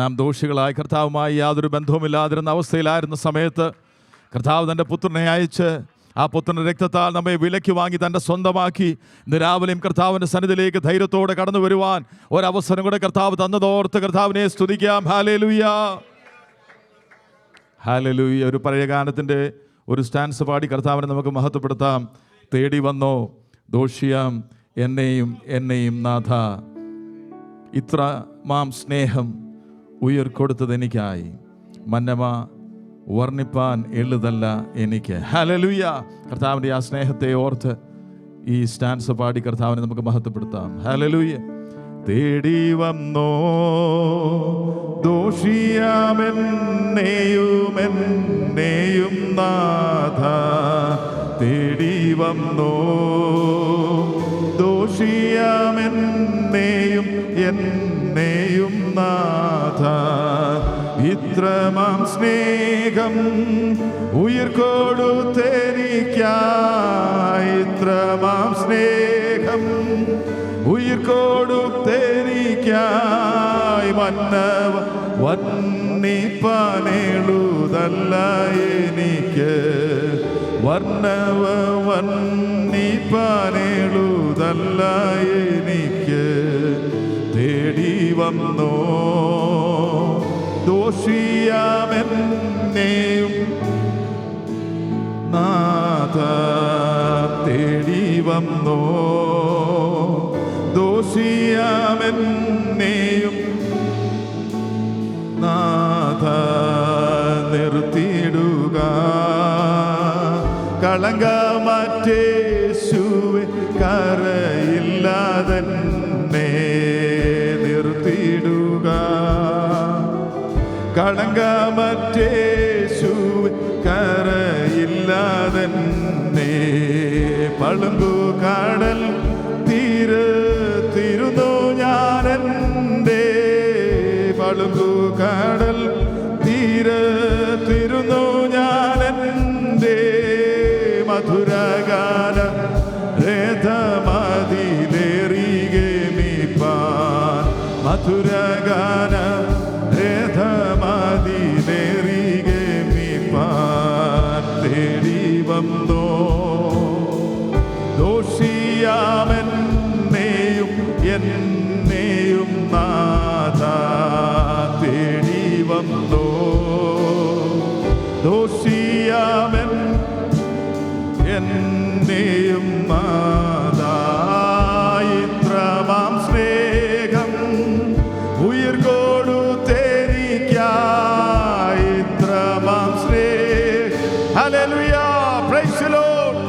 നാം ദോഷികളായി കർത്താവുമായി യാതൊരു ബന്ധവുമില്ലാതിരുന്ന അവസ്ഥയിലായിരുന്ന സമയത്ത് കർത്താവ് തൻ്റെ പുത്രനെ അയച്ച് ആ പുത്രൻ്റെ രക്തത്താൽ നമ്മെ വിലയ്ക്ക് വാങ്ങി തൻ്റെ സ്വന്തമാക്കി ഇന്ന് രാവിലെയും കർത്താവിൻ്റെ സന്നിധിയിലേക്ക് ധൈര്യത്തോടെ കടന്നു വരുവാൻ ഒരവസരം കൂടെ കർത്താവ് തന്നതോർത്ത് കർത്താവിനെ സ്തുതിക്കാം. Hallelujah, hallelujah. ഒരു പഴയ ഗാനത്തിൻ്റെ ഒരു സ്റ്റാൻസ് പാടി കർത്താവിനെ നമുക്ക് മഹത്വപ്പെടുത്താം. തേടി വന്നോ ദോഷിയാം എന്നെയും നാഥ, ഇത്ര മാം സ്നേഹം ഉയർക്കൊടുത്തതെനിക്കായി, മന്നമ വർണ്ണിപ്പാൻ എളുതല്ല എനിക്ക്. ഹല്ലേലൂയ. കർത്താവിൻ്റെ ആ സ്നേഹത്തെ ഓർത്ത് ഈ സ്റ്റാൻസ് പാടി കർത്താവിനെ നമുക്ക് മഹത്വപ്പെടുത്താം. ഹല്ലേലൂയ. തേടി വന്നോ ദോഷിയാമെന്നെയും നാഥ, തേടി വന്നോ ദോഷിയാമെന്നെയും നാഥ, ഇത്രമാം സ്നേഹം ഉയർക്കൊടുത്തെനിക്കായി, ഇത്രമാം സ്നേഹം ഉയർക്കൊടുത്തെനിക്കായി, മന്നവ വർണ്ണിപ്പാനെളുതല്ല എനിക്ക്, വർണ്ണവ വർണ്ണിപ്പാനെളുതല്ല എനിക്ക്. തേടി വന്നോ ദോഷിയാമെന്നെയും നാഥ, തേടി വന്നോ ദോഷിയാമെന്നെയും നാഥ, നിർത്തിയിടുക കളങ്കമറ്റേശുവേ കരയില്ലാതെന്നെ, നിർത്തിയിടുക കളങ്കമറ്റേശുവേ കരയില്ലാതെന്നെ. പളുങ്കു കടൽ തീരത്തിരുന്നു ഞാനെൻ്റെ, പളുങ്കു കടൽ തീരത്തിരുന്നു ഞാനെൻ്റെ, മധുരഗാന രഥമതിലേറി ഗമിപ്പാൻ, മധുരഗാന രഥമതിലേറി ഗമിപ്പാൻ. തേടി വന്നോ ദോഷിയാമെന്നെയും നാഥ, തേടി വന്നോ ദോഷിയാമെന്നെയും നാഥ, ഇത്രമാം സ്നേഹം ഉയർക്കൊടുത്തെനിക്കായി, ഇത്രമാം സ്നേഹം. Hallelujah, praise the Lord.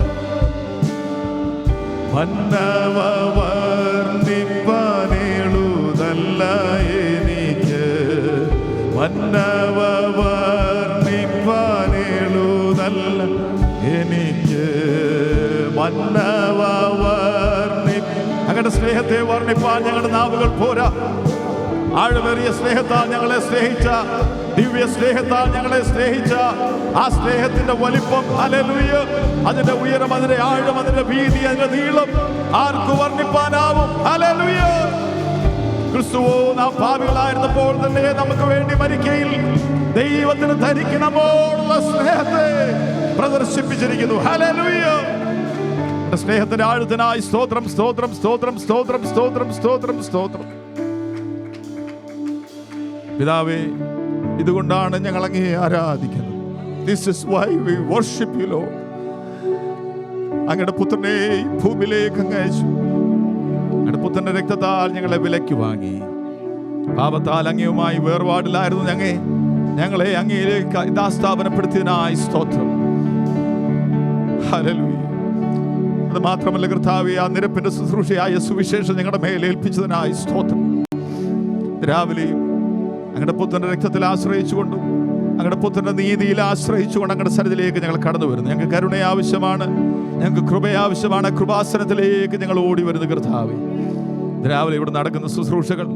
മന്നവ വർണ്ണിപ്പാനെളുതല്ല എനിക്ക്, മന്നവ വർണ്ണിപ്പാനെളുതല്ല എനിക്ക്, മന്നവ അങ്ങയുടെ സ്നേഹത്തെ വർണ്ണിപ്പാൻ ഞങ്ങളുടെ നാവുകൾ പോരാ. ആഴമേറിയ സ്നേഹത്താൽ ഞങ്ങളെ സ്നേഹിച്ച, ദിവ്യ സ്നേഹത്താൽ ഞങ്ങളെ സ്നേഹിച്ച ആ സ്നേഹത്തിന്റെ വലിപ്പം, ഹല്ലേലൂയ, അതിന്റെ ഉയരം, അതിന്റെ ആഴം, അതിന്റെ വീതി, അതിന്റെ നീളം ആർക്ക് വർണ്ണിപ്പാനാവും? ഹല്ലേലൂയ. ക്രിസ്തുവോ നാം പാപികളായിരുന്നപ്പോൾ തന്നെ നമുക്ക് വേണ്ടി മരിക്കയിൽ ദൈവത്തിന് ധരിക്കണമോടുള്ള സ്നേഹത്തെ പ്രദർശിപ്പിച്ചിരിക്കുന്നു. ഹല്ലേലൂയ. സ്നേഹത്തിന്റെ ആഴത്തിനായി സ്തോത്രം, സ്തോത്രം, സ്തോത്രം, സ്തോത്രം, സ്തോത്രം, സ്തോത്രം, സ്തോത്രം. പിതാവേ, ഇതുകൊണ്ടാണ് ഞങ്ങൾ അങ്ങയെ ആരാധിക്കുന്നത്. This is why we worship you, Lord. അങ്ങയുടെ പുത്രനെ ഭൂമിയിലേക്ക് അങ്ങ് അയച്ചു. അങ്ങയുടെ പുത്രന്റെ രക്തത്താൽ ഞങ്ങളെ വിലയ്ക്ക് വാങ്ങി. പാപത്താൽ അങ്ങയുമായി വേർപാടിലായിരുന്നു ഞങ്ങളെ അങ്ങയിലേക്ക് യഥാസ്ഥാപനപ്പെടുത്തിയതിനായി സ്തോത്രം. ഹല്ലേലൂയ. അത് മാത്രമല്ല കർത്താവേ, ആ നിരപ്പിന്റെ ശുശ്രൂഷയായ സുവിശേഷം ഞങ്ങളുടെ മേലെ ഏൽപ്പിച്ചതിനായി സ്തോത്രം. രാവിലെയും അങ്ങയുടെ പുത്രന്റെ രക്തത്തിൽ ആശ്രയിച്ചുകൊണ്ടും അങ്ങയുടെ പുത്രന്റെ നീതിയിൽ ആശ്രയിച്ചുകൊണ്ട് അങ്ങയുടെ സന്നിധിയിലേക്ക് ഞങ്ങൾ കടന്നു വരുന്നു. ഞങ്ങൾക്ക് കരുണ ആവശ്യമാണ്, ഞങ്ങൾക്ക് കൃപ ആവശ്യമാണ്. കൃപാസനത്തിലേക്ക് ഞങ്ങൾ ഓടി വരുന്നു കർത്താവേ. രാവിലെ ഇവിടെ നടക്കുന്ന ശുശ്രൂഷകൾ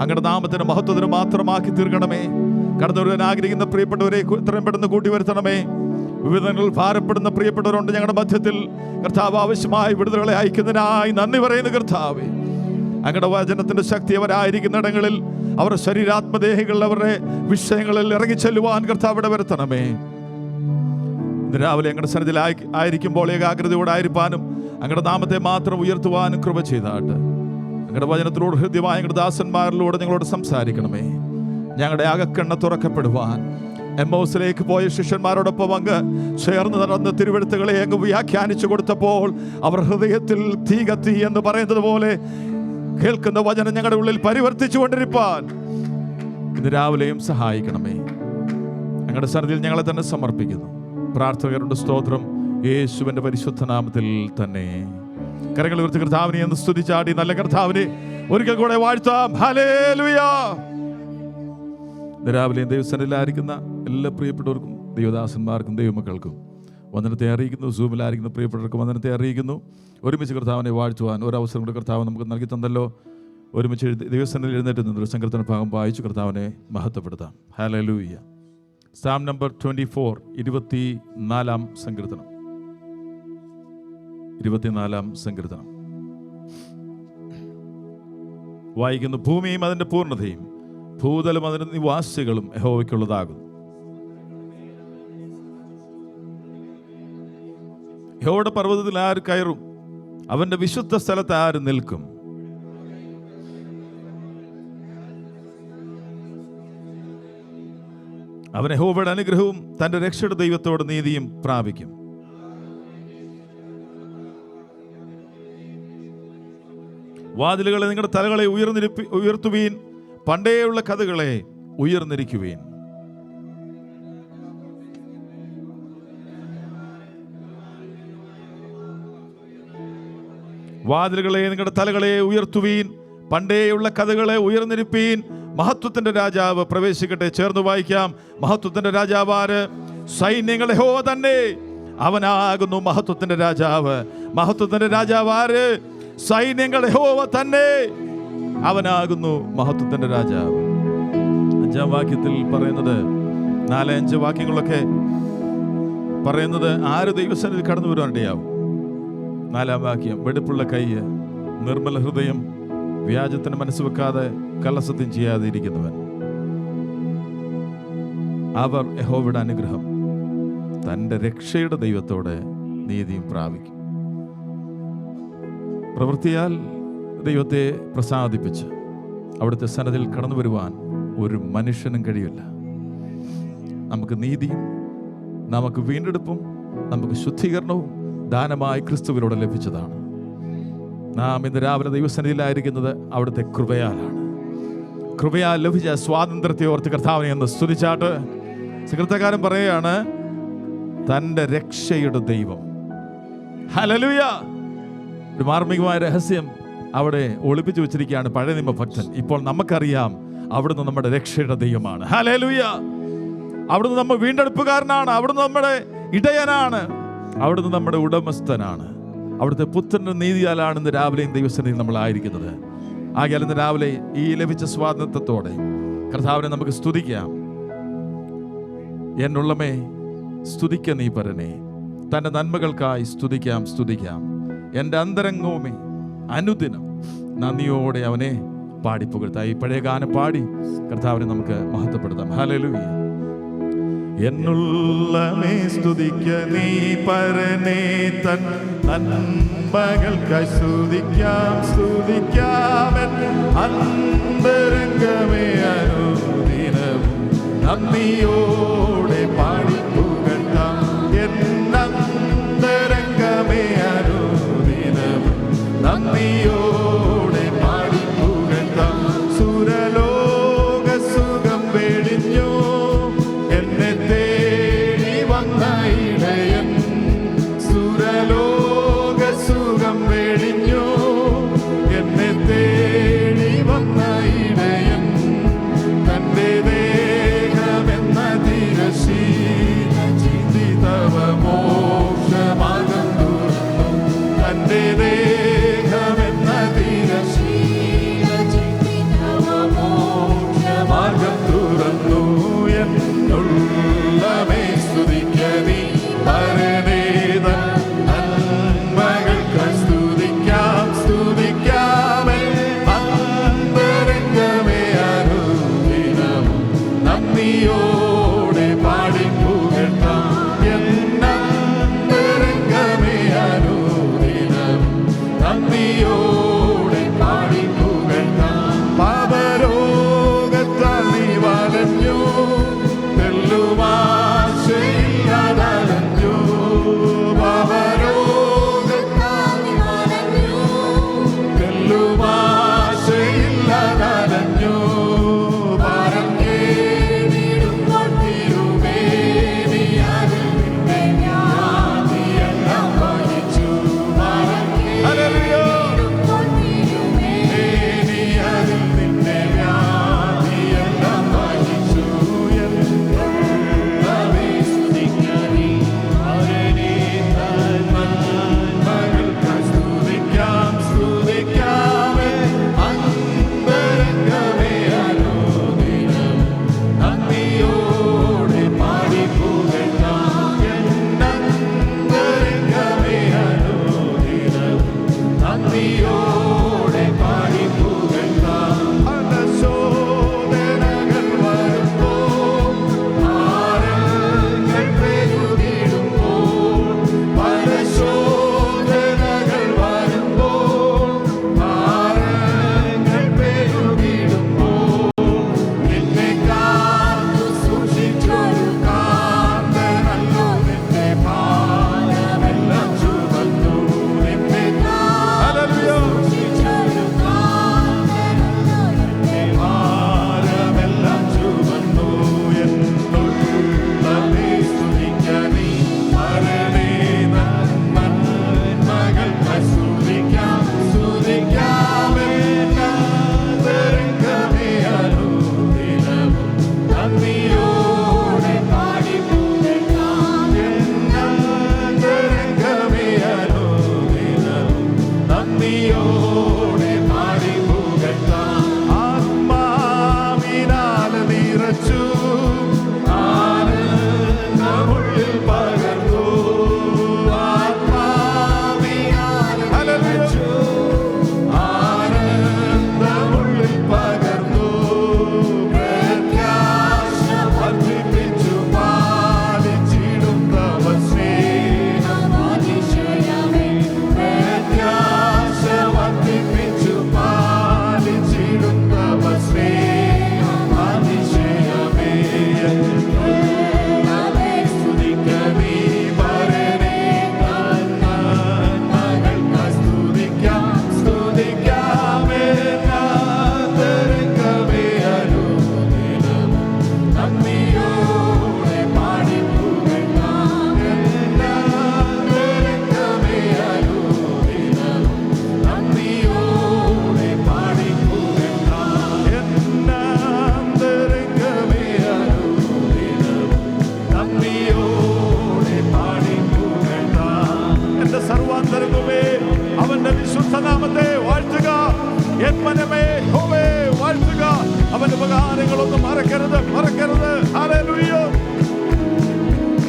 അങ്ങയുടെ നാമത്തിന്റെ മഹത്വത്തിന് മാത്രമാക്കി തീർക്കണമേ. കടന്നു വരുവാൻ ആഗ്രഹിക്കുന്ന പ്രിയപ്പെട്ടവരെ എത്രയും പെട്ടെന്ന് കൂട്ടി വരുത്തണമേ. വിവിധങ്ങൾ ഭാരപ്പെടുന്ന പ്രിയപ്പെട്ടവരുണ്ട് ഞങ്ങളുടെ മധ്യത്തിൽ. കർത്താവ് ആവശ്യമായ വിടുതലുകളെ അയക്കുന്നതിനായി നന്ദി പറയുന്നു കർത്താവേ. അങ്ങയുടെ വചനത്തിന്റെ ശക്തി അവരായിരിക്കുന്ന ഇടങ്ങളിൽ അവരുടെ ശരീരാത്മദേഹികൾ അവരുടെ വിഷയങ്ങളിൽ ഇറങ്ങിച്ചെല്ലുവാൻ കർത്താവ് ഇടവരുത്തണമേ. ഇന്ന് രാവിലെ ഞങ്ങളുടെ സന്നിധിയിൽ ആയിരിക്കുമ്പോൾ ഏകാഗ്രതയോടെ ആയിരിക്കാനും അങ്ങയുടെ നാമത്തെ മാത്രം ഉയർത്തുവാനും കൃപ ചെയ്താട്ട് ഞങ്ങളുടെ വചനത്തിലൂടെ ഹൃദ്യമായ ഞങ്ങളുടെ ദാസന്മാരിലൂടെ ഞങ്ങളോട് സംസാരിക്കണമേ. ഞങ്ങളുടെ അകക്കണ്ണ തുറക്കപ്പെടുവാൻ എമ്മോസിലേക്ക് പോയ ശിഷ്യന്മാരോടൊപ്പം അങ്ങ് ചേർന്ന് നടന്ന് തിരുവെഴുത്തുകളെ അങ്ങ് വ്യാഖ്യാനിച്ചു കൊടുത്തപ്പോൾ അവർ ഹൃദയത്തിൽ തീ കത്തി എന്ന് പറയുന്നത് പോലെ കേൾക്കുന്ന വചനം ഞങ്ങളുടെ ഉള്ളിൽ പരിവർത്തിച്ചു കൊണ്ടിരിപ്പാൻ ഇന്ന് രാവിലെയും സഹായിക്കണമേ. ഞങ്ങളുടെ സന്നിധിയിൽ ഞങ്ങളെ തന്നെ സമർപ്പിക്കുന്നു. പ്രാർത്ഥകരുടെ സ്തോത്രം യേശുവിന്റെ പരിശുദ്ധ നാമത്തിൽ തന്നെ. കരങ്ങൾ ഉയർത്തി കർത്താവിനെ എന്ന് സ്തുതിച്ചാടി നല്ല കർത്താവിനെ ഒരിക്കൽ കൂടെ വാഴ്ത്താം. ഹല്ലേലൂയ. രാവിലെയും ദൈവസന്നിധിയിലായിരിക്കുന്ന എല്ലാ പ്രിയപ്പെട്ടവർക്കും ദൈവദാസന്മാർക്കും ദൈവമക്കൾക്കും വന്ദനത്തെ അറിയിക്കുന്നു. സൂമിലായിരിക്കുന്ന പ്രിയപ്പെട്ടവർക്കും വന്ദനത്തെ അറിയിക്കുന്നു. ഒരുമിച്ച് കർത്താവിനെ വാഴ്ത്തുവാൻ ഒരവസരം കൂടെ കർത്താവ് നമുക്ക് നൽകി തന്നല്ലോ. ഒരുമിച്ച് ദൈവസന്നിധിയിൽ എഴുന്നേറ്റ് നിന്നൊരു സങ്കീർത്തന ഭാഗം വായിച്ചു കർത്താവിനെ മഹത്വപ്പെടുത്താം. ഹല്ലേലൂയ. സാം നമ്പർ 24, 24 സങ്കീർത്തനം. 24 സങ്കീർത്തനം വായിക്കുന്നു. ഭൂമിയും അതിൻ്റെ പൂർണ്ണതയും ഭൂതലും അതിൻ്റെ നിവാസികളും യഹോവയ്ക്കുള്ളതാകുന്നു. യഹോവയുടെ പർവ്വതത്തിൽ ആര് കയറും? അവന്റെ വിശുദ്ധ സ്ഥലത്ത് ആര് നിൽക്കും? അവൻ യഹോവയുടെ അനുഗ്രഹവും തന്റെ രക്ഷയുടെ ദൈവത്തോട് നീതിയും പ്രാപിക്കും. വാതിലുകളെ നിങ്ങളുടെ തലകളെ ഉയർത്തുവീൻ, പണ്ടേയുള്ള കഥകളെ ഉയർന്നിരിക്കുവീൻ. വാതിലുകളെ നിങ്ങളുടെ തലകളെ ഉയർത്തുവീൻ, പണ്ടേയുള്ള കഥകളെ ഉയർന്നിരിപ്പീൻ. മഹത്വത്തിന്റെ രാജാവ് പ്രവേശിക്കട്ടെ. ചേർന്ന് വായിക്കാം. മഹത്വത്തിന്റെ രാജാവ് ആര്? സൈന്യങ്ങളെ യഹോവ തന്നെ, അവനാകുന്നു മഹത്വത്തിന്റെ രാജാവ്. മഹത്വത്തിന്റെ രാജാവ് ആര്? സൈന്യങ്ങളെ യഹോവ തന്നെ, അവനാകുന്നു മഹത്വത്തിന്റെ രാജാവ്. 5-ാം വാക്യത്തിൽ പറയുന്നത്, 4-5 വാക്യങ്ങളൊക്കെ പറയുന്നത് ആര് ദൈവസന്നിധിയിൽ കടന്നു വരുവാനിടയാവും. 4-ാം വാക്യം, വെടിപ്പുള്ള കൈ, നിർമ്മല ഹൃദയം, വ്യാജത്തിന് മനസ്സ് വെക്കാതെ കള്ളസത്യം ചെയ്യാതെ ഇരിക്കുന്നവൻ. അവർ യഹോവയുടെ അനുഗ്രഹം തൻ്റെ രക്ഷയുടെ ദൈവത്തോടെ നീതിയും പ്രാപിക്കും. പ്രവൃത്തിയാൽ ദൈവത്തെ പ്രസാദിപ്പിച്ച് അവിടുത്തെ സന്നിധിയിൽ കടന്നു വരുവാൻ ഒരു മനുഷ്യനും കഴിയില്ല. നമുക്ക് നീതിയും നമുക്ക് വീണ്ടെടുപ്പും നമുക്ക് ശുദ്ധീകരണവും ദാനമായി ക്രിസ്തുവിലൂടെ ലഭിച്ചതാണ്. നാം ഇന്ന് രാവിലെ ദൈവസന്നിധിയിലായിരിക്കുന്നത് അവിടുത്തെ കൃപയാലാണ്. കൃപയാൽ ലഭിച്ച സ്വാതന്ത്ര്യത്തെ ഓർത്ത് കർത്താവിനെ ഒന്ന് സ്തുതിച്ചാട്ട് സുഹൃത്തക്കാരൻ പറയുകയാണ്, തൻ്റെ രക്ഷയുടെ ദൈവം. ഹല്ലേലൂയ. ഒരു മാർമികമായ രഹസ്യം അവിടെ ഒളിപ്പിച്ചു വെച്ചിരിക്കുകയാണ് പഴയ നിയമ ഭക്തൻ. ഇപ്പോൾ നമുക്കറിയാം അവിടുന്ന് നമ്മുടെ രക്ഷയുടെ ദൈവമാണ്. ഹല്ലേലൂയ. അവിടുന്ന് നമ്മൾ വീണ്ടെടുപ്പുകാരനാണ്. അവിടുന്ന് നമ്മുടെ ഇടയനാണ്. അവിടുന്ന് നമ്മുടെ ഉടമസ്ഥനാണ്. അവിടുത്തെ പുത്രന്റെ നീതിയാലാണ് ഇന്ന് രാവിലെയും ദൈവസന്നിധിയിൽ നമ്മളായിരിക്കുന്നത്. ആകയാൽ ഇന്ന് രാവിലെ ഈ ലഭിച്ച സ്വാതന്ത്ര്യത്തോടെ കർത്താവിനെ നമുക്ക് സ്തുതിക്കാം. എന്നുള്ളമേ സ്തുതിക്ക നീ പരനെ, തൻ്റെ നന്മകൾക്കായി സ്തുതിക്കാം സ്തുതിക്കാം. എൻ്റെ അന്തരംഗവുമേ അനുദിനം നന്ദിയോടെ അവനെ പാടിപ്പുകഴ്ത്താം. ഈ പഴയ ഗാനം പാടി കർത്താവിനെ നമുക്ക് മഹത്വപ്പെടുത്താം. ഹല്ലേലൂയ. എന്നുള്ളമേ സ്തുതിക്ക നീ പരനെ, തൻ നന്മകൾക്കായി സ്തുതിക്കാം സ്തുതിക്കാം. അന്തരംഗമേ അനുദിനവും നന്ദിയോടെ പാടിപ്പുകഴ്ത്താം. എന്നന്തരംഗമേ അനുദിനവും നന്ദിയോടെ പാടിപ്പുകഴ്ത്താം. സുരലോക സുഖം വെടിഞ്ഞു എന്നെ തേടി വന്ന ഇടയൻ. സുരലോക സുഖം വെടിഞ്ഞു എന്നെ തേടി വന്ന ഇടയൻ. തന്റെ ദേഹമെന്ന കാര്യങ്ങളൊന്നും മറക്കരുത്, മറക്കരുത്. Hallelujah,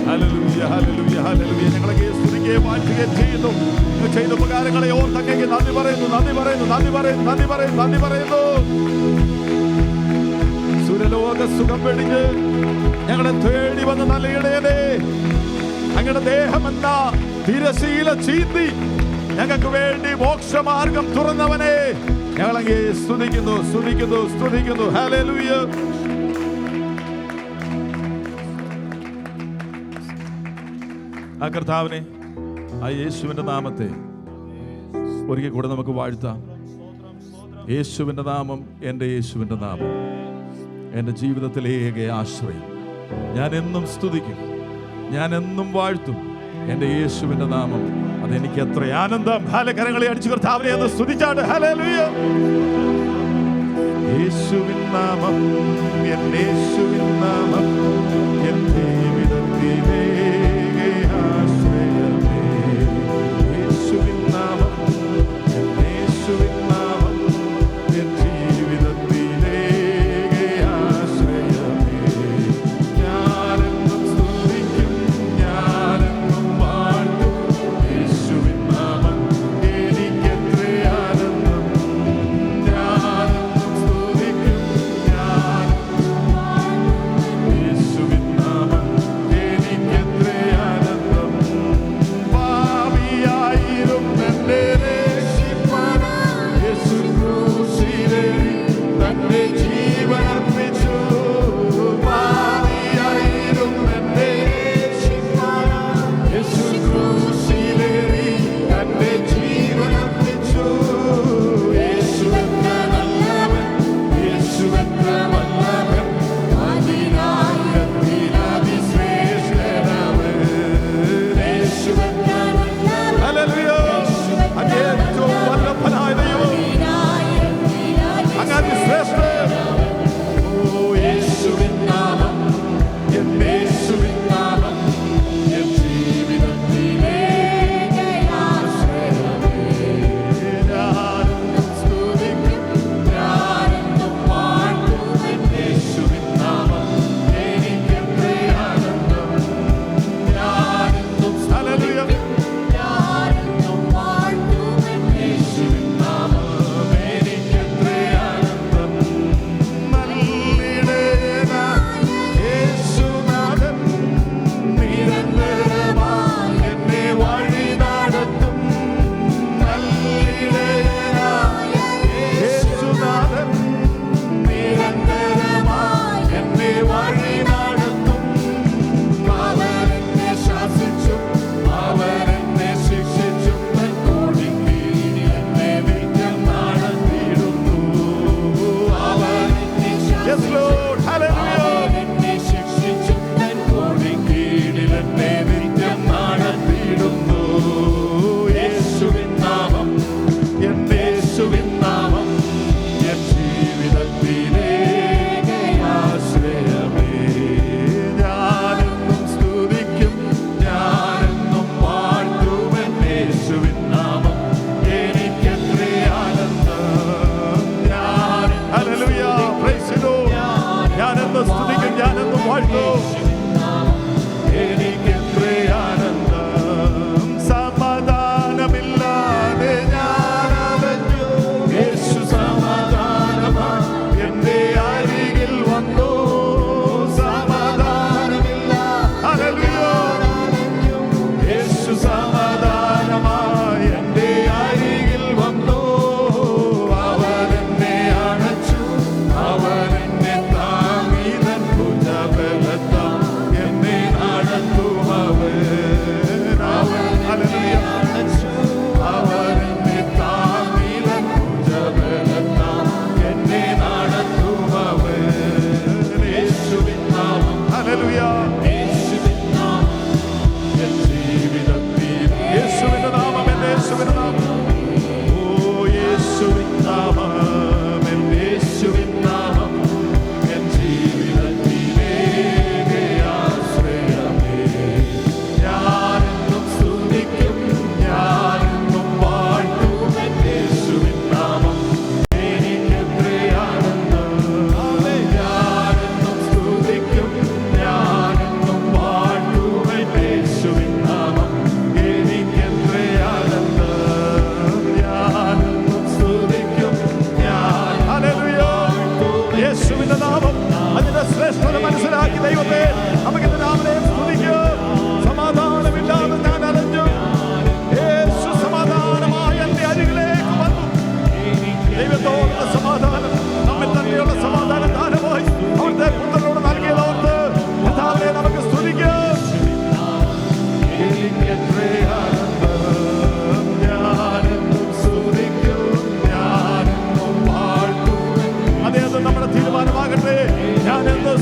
hallelujah, hallelujah, hallelujah. ഞങ്ങളെ സ്തുതിക്കുകയും വാഴ്ത്തുകയും ചെയ്യുന്നു. ചെയ്ത ഉപകാരങ്ങളെ ഓർത്ത് അങ്ങേക്ക് നന്ദി പറയുന്നു, നന്ദി പറയുന്നു, നന്ദി പറയുന്നു, നന്ദി പറയുന്നു, നന്ദി പറയുന്നു. സുരലോക സുഖം വെടിഞ്ഞ് ഞങ്ങളെ തേടി വന്ന് നല്ല ഇടയനേ, അങ്ങയുടെ ദേഹമെന്ന തിരശീല ചീന്തി ഞങ്ങൾക്ക് വേണ്ടി മോക്ഷമാർഗം തുറന്നവനെ ഞങ്ങളങ്ങേ സ്തുതിക്കുന്നു, സ്തുതിക്കുന്നു, സ്തുതിക്കുന്നു. ഹല്ലേലൂയ. ആ കർത്താവിനെ, ആ യേശുവിന്റെ നാമത്തെ ഒരിക്കൽ കൂടെ നമുക്ക് വാഴ്ത്താം. യേശുവിന്റെ നാമം, എൻ്റെ യേശുവിന്റെ നാമം എൻ്റെ ജീവിതത്തിലെ ഏക ആശ്രയം. ഞാൻ എന്നും സ്തുതിക്കും, ഞാൻ എന്നും വാഴ്ത്തും എൻ്റെ യേശുവിന്റെ നാമം. അതെനിക്ക് എത്ര ആനന്ദം. കരങ്ങളെ അടിച്ചു കർത്താവിനെ ഒന്ന് സ്തുതിച്ചാട്. ഹല്ലേലൂയ. യേശുവിൻ നാമം, എൻ്റെ യേശുവിൻ നാമം, എൻ്റെ ജീവിതത്തിലെ ആശ്രയമേ. യേശുവിൻ നാമം, എൻ്റെ യേശുവിൻ നാമം, എൻ്റെ ജീവിതത്തിലെ ആശ്രയമേ. ഞാനെന്നും സ്തുതിക്കും, ഞാനെന്നും വാഴ്ത്തും യേശുവിൻ നാമം. എനിക്കെത്ര ആനന്ദം. ഞാനെന്നും സ്തുതിക്കും, ഞാനെന്നും വാഴ്ത്തും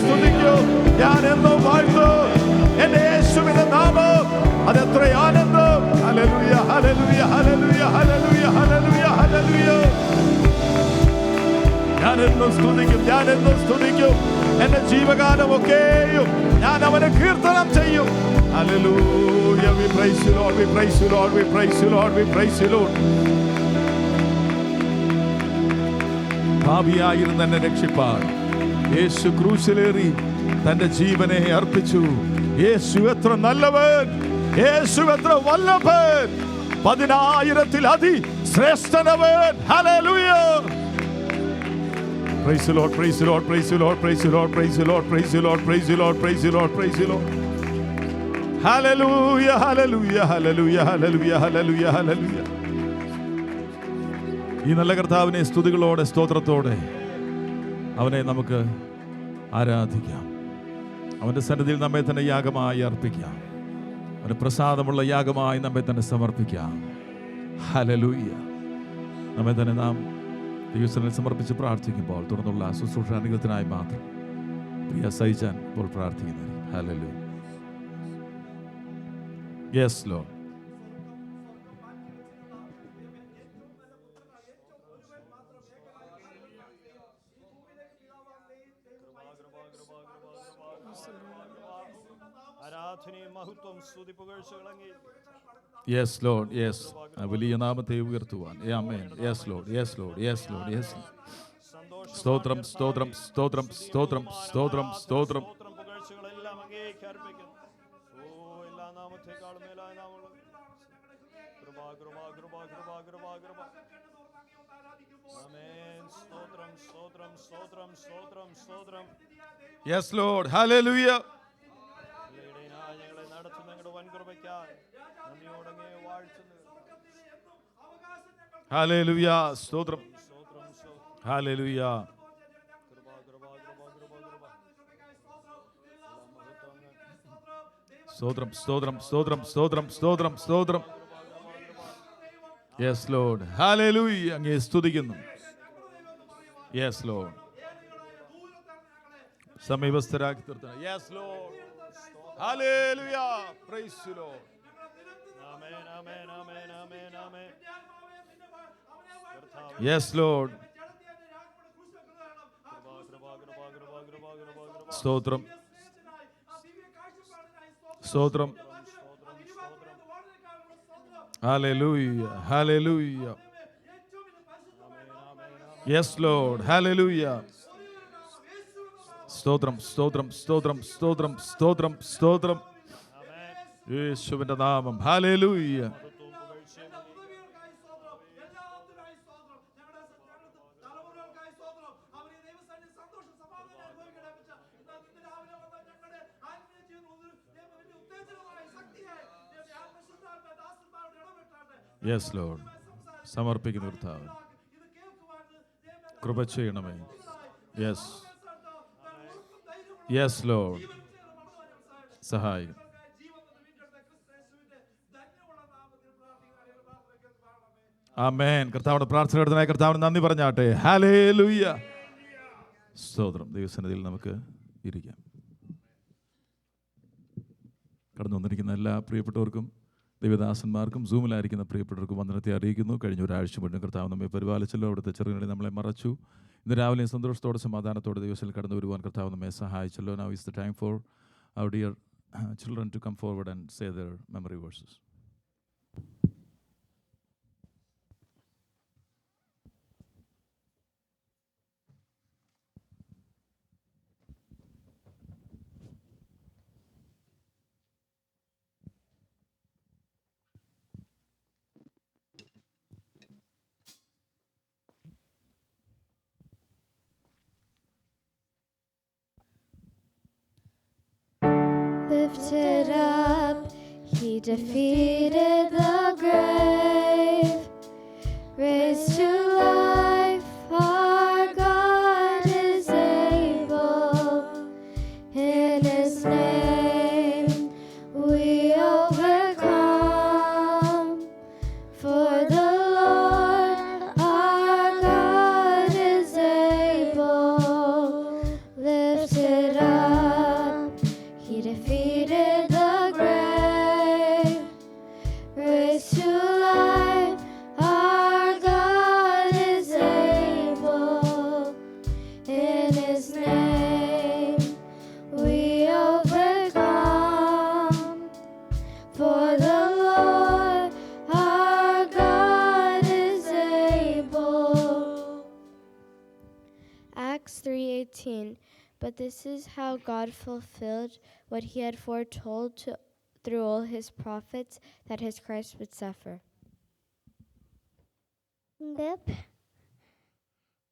സ്തുതിക്കൂ, ഞാൻ എന്നും വാഴ്ത്തു എന്റെ യേശുവിന്റെ നാമം. അതെത്ര ആനന്ദം! Hallelujah, hallelujah, hallelujah, hallelujah, hallelujah, hallelujah. ഞാൻ എന്നും സ്തുതിക്കും, ഞാൻ എന്നും സ്തുതിക്കും. എന്റെ ജീവകാലമൊക്കെയും ഞാൻ അവനെ കീർത്തനം ചെയ്യും. Hallelujah. We praise you Lord, we praise you Lord, we praise you Lord, we praise you Lord. പാപിയായിരുന്ന എന്നെ രക്ഷിപ്പാൻ യേശു ക്രൂശിലേറി തന്റെ ജീവനെ അർപ്പിച്ചു. യേശു എത്ര നല്ലവൻ, യേശു എത്ര വല്ലഭൻ, 10,000 ശ്രേഷ്ഠനവൻ. Hallelujah. Praise the Lord, praise the Lord, praise the Lord, praise the Lord, praise the Lord, praise the Lord, praise the Lord, praise the Lord, praise the Lord. Hallelujah, hallelujah, hallelujah, hallelujah, hallelujah, hallelujah. ഈ നല്ല കർത്താവിനെ സ്തുതികളോടെ സ്തോത്രത്തോടെ അവനെ നമുക്ക് ആരാധിക്കാം. അവൻ്റെ സന്നിധിയിൽ നമ്മെ തന്നെ യാഗമായി അർപ്പിക്കാം. അവന് പ്രസാദമുള്ള യാഗമായി നമ്മെ തന്നെ സമർപ്പിക്കാം. ഹല്ലേലൂയ. നമ്മെ തന്നെ നാം ദൈവസന്നിധിയിൽ സമർപ്പിച്ച് പ്രാർത്ഥിക്കുമ്പോൾ തുടർന്നുള്ള ശുശ്രൂഷ അനുഗ്രഹത്തിനായി മാത്രം പ്രിയ സൈജാൻ ഇപ്പോൾ പ്രാർത്ഥിക്കുന്നത്. Hallelujah. Yes Lord. Yes Lord, yes. വലിയ നാമത്തെ ഉയർത്തുവാൻ. ആമേൻ. Yes Lord, yes Lord, yes Lord, yes. സ്തോത്രം, സ്തോത്രം, സ്തോത്രം, സ്തോത്രം, സ്തോത്രം, സ്തോത്രം. Yes Lord, hallelujah. Hallelujah, സ്തോത്രം. Hallelujah. സ്തോത്രം, സ്തോത്രം, സ്തോത്രം, സ്തോത്രം, സ്തോത്രം, സ്തോത്രം. Yes Lord, hallelujah. അങ്ങേ സ്തുതിക്കുന്നു. Yes Lord. സമീപസ്ഥരാക്കി തീർത്തണം. Yes Lord, hallelujah. Praise you Lord. Amen, amen, amen, amen, amen. Yes Lord. സ്തോത്രം, സ്തോത്രം. Hallelujah, hallelujah. Yes Lord, hallelujah. സ്തോത്രം, സ്തോത്രം, സ്തോത്രം, സ്തോത്രം, സ്തോത്രം, സ്തോത്രം. യേശുവിന്റെ നാമം. ഹല്ലേലൂയ. Yes Lord. സമർപ്പിക്കുന്ന കർത്താവ് കൃപ ചെയ്യണമേ. Yes. Yes Lord. സഹായം. ആമേൻ. കർത്താവിന്റെ പ്രാർത്ഥന എടുത്തനായി കർത്താവിന് നന്ദി പറഞ്ഞാട്ടെ. ഹല്ലേലൂയ. സ്തോത്രം. ദൈവസന്നിധിയിൽ നമുക്ക് ഇരിക്കാം. കടന്നു വന്നിരിക്കുന്ന എല്ലാ പ്രിയപ്പെട്ടവർക്കും ദൈവദാസന്മാർക്കും സൂമിലായിരിക്കുന്ന പ്രിയപ്പെട്ടവർക്കും വന്ദനത്തെ അറിയിക്കുന്നു. കഴിഞ്ഞ ഒരാഴ്ച മുന്നേ കർത്താവ് നമ്മെ പരിപാലിച്ചല്ലോ. അവിടുത്തെ ചെറുകളിൽ നമ്മളെ മറച്ചു. ഇന്ന് രാവിലെ സന്തോഷത്തോടെ സമാധാനത്തോടെ ദിവസത്തിൽ കടന്നു വരുവാൻ കർത്താവ് നമ്മെ സഹായിച്ചല്ലോ. Now is the time for our dear children to come forward and say their memory verses. Lifted up, he defeated the grave, raised to life, our God is able. In his name we overcome, for the Lord our God is able. Lift lifted up. He defeated the grave, raised to life. Our God is able. In His name we overcome. For the Lord our God is able. Acts 3:18. But this is how God fulfilled what He had foretold through all His prophets, that His Christ would suffer.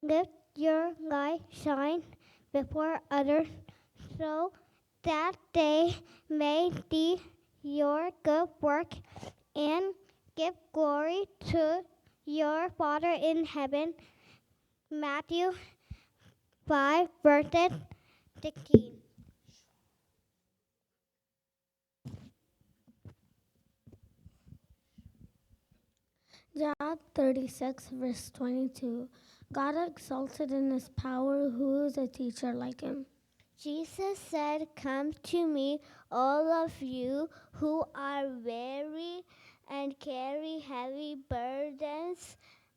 Let your light shine before others, so that they may see your good work and give glory to your Father in heaven. Matthew 5, verses 16. John 36, verse 22. God exalted in His power, who is a teacher like Him? Jesus said, "Come to me, all of you who are weary and carry heavy burdens,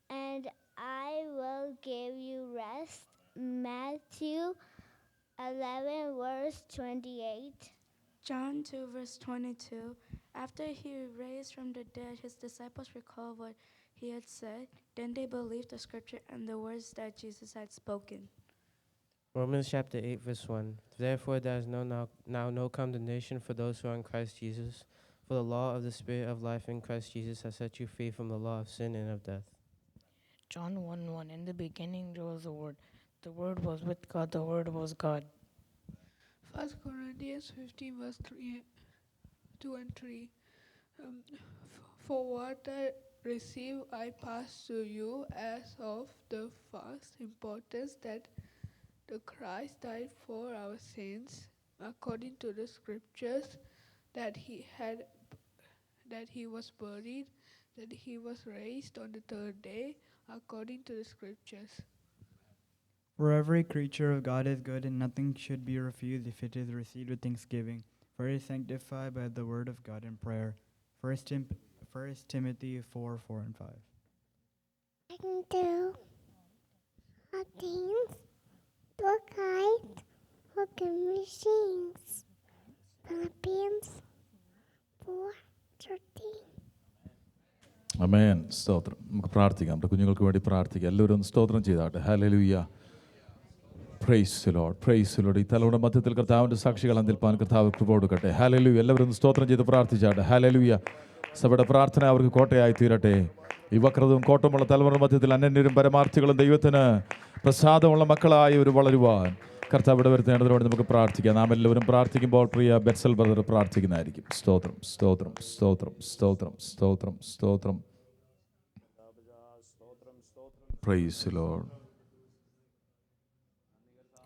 and I will give you rest." Matthew 11, verse 28. John 2, verse 22. After he raised from the dead, his disciples recalled what he had said. Then they believed the scripture and the words that Jesus had spoken. Romans chapter 8, verse 1. Therefore there is now no condemnation for those who are in Christ Jesus. For the law of the Spirit of life in Christ Jesus has set you free from the law of sin and of death. John 1:1. In the beginning there was the Word. The Word was with God. The Word was God. 1 Corinthians 15, verse 2 and 3. For what I received, I pass to you as of the first importance, that the Christ died for our sins, according to the scriptures, that he was buried, that he was raised on the third day, according to the scriptures. For every creature of God is good, and nothing should be refused if it is received with thanksgiving, for it is sanctified by the word of God in prayer. 1 Timothy 4, 4 and 5. I can do things, look eyes, looking machines. Philippians 4:13. അമേൻ. സ്തോത്രം. നമുക്ക് പ്രാർത്ഥിക്കാം. നമ്മുടെ കുഞ്ഞുങ്ങൾക്ക് വേണ്ടി പ്രാർത്ഥിക്കാം. എല്ലാവരും ഒന്ന് സ്തോത്രം ചെയ്താട്ടെ. Hallelujah. Praise the Lord. Praise the Lord. ഈ തലമുറ മധ്യത്തിൽ കർത്താവിൻ്റെ സാക്ഷികളാൽ നിൽപ്പാൻ കർത്താവ് കൃപ കൊടുക്കട്ടെ. ഹല്ലേലൂയ. എല്ലാവരും ഒന്ന് സ്തോത്രം ചെയ്ത് പ്രാർത്ഥിച്ചാട്ടെ. ഹല്ലേലൂയ. സഭയുടെ പ്രാർത്ഥന അവർക്ക് കോട്ടയായി തീരട്ടെ. ഈ വക്രതയും കോട്ടമുള്ള തലമുറ മധ്യത്തിൽ അനന്യരും പരമാർത്ഥികളും ദൈവത്തിന് പ്രസാദമുള്ള മക്കളായി ഒരു വളരുവാൻ കർത്താവ് ഇടവരുത്തേണ്ടതിനു വേണ്ടി നമുക്ക് പ്രാർത്ഥിക്കാം. നാം എല്ലാവരും പ്രാർത്ഥിക്കുമ്പോൾ പ്രിയ ബെറ്റ്സൽ ബ്രദർ പ്രാർത്ഥിക്കുന്നതായിരിക്കും. സ്തോത്രം, സ്തോത്രം, സ്തോത്രം, സ്തോത്രം, സ്തോത്രം, സ്തോത്രം. Price the Lord.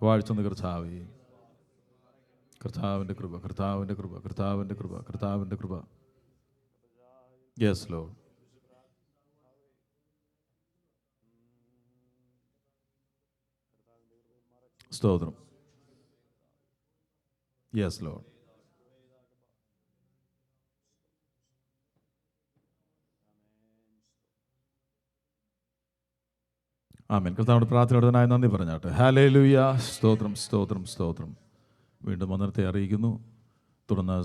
വാഴ്ത്തുന്ന കർത്താവേ, കർത്താവിൻ്റെ കൃപ, കർത്താവിൻ്റെ കൃപ, കർത്താവിൻ്റെ കൃപ, കർത്താവിൻ്റെ കൃപ. Yes Lord. സ്തോത്രം. Yes Lord. ആമേൻ. കർത്താവിന്റെ പ്രാർത്ഥനയോടനായി നന്ദി പറഞ്ഞാട്ടെ. ഹല്ലേലൂയ. സ്തോത്രം, സ്തോത്രം, സ്തോത്രം. വീണ്ടും വന്നത്തെ അറിയിക്കുന്നു. തുടർന്ന്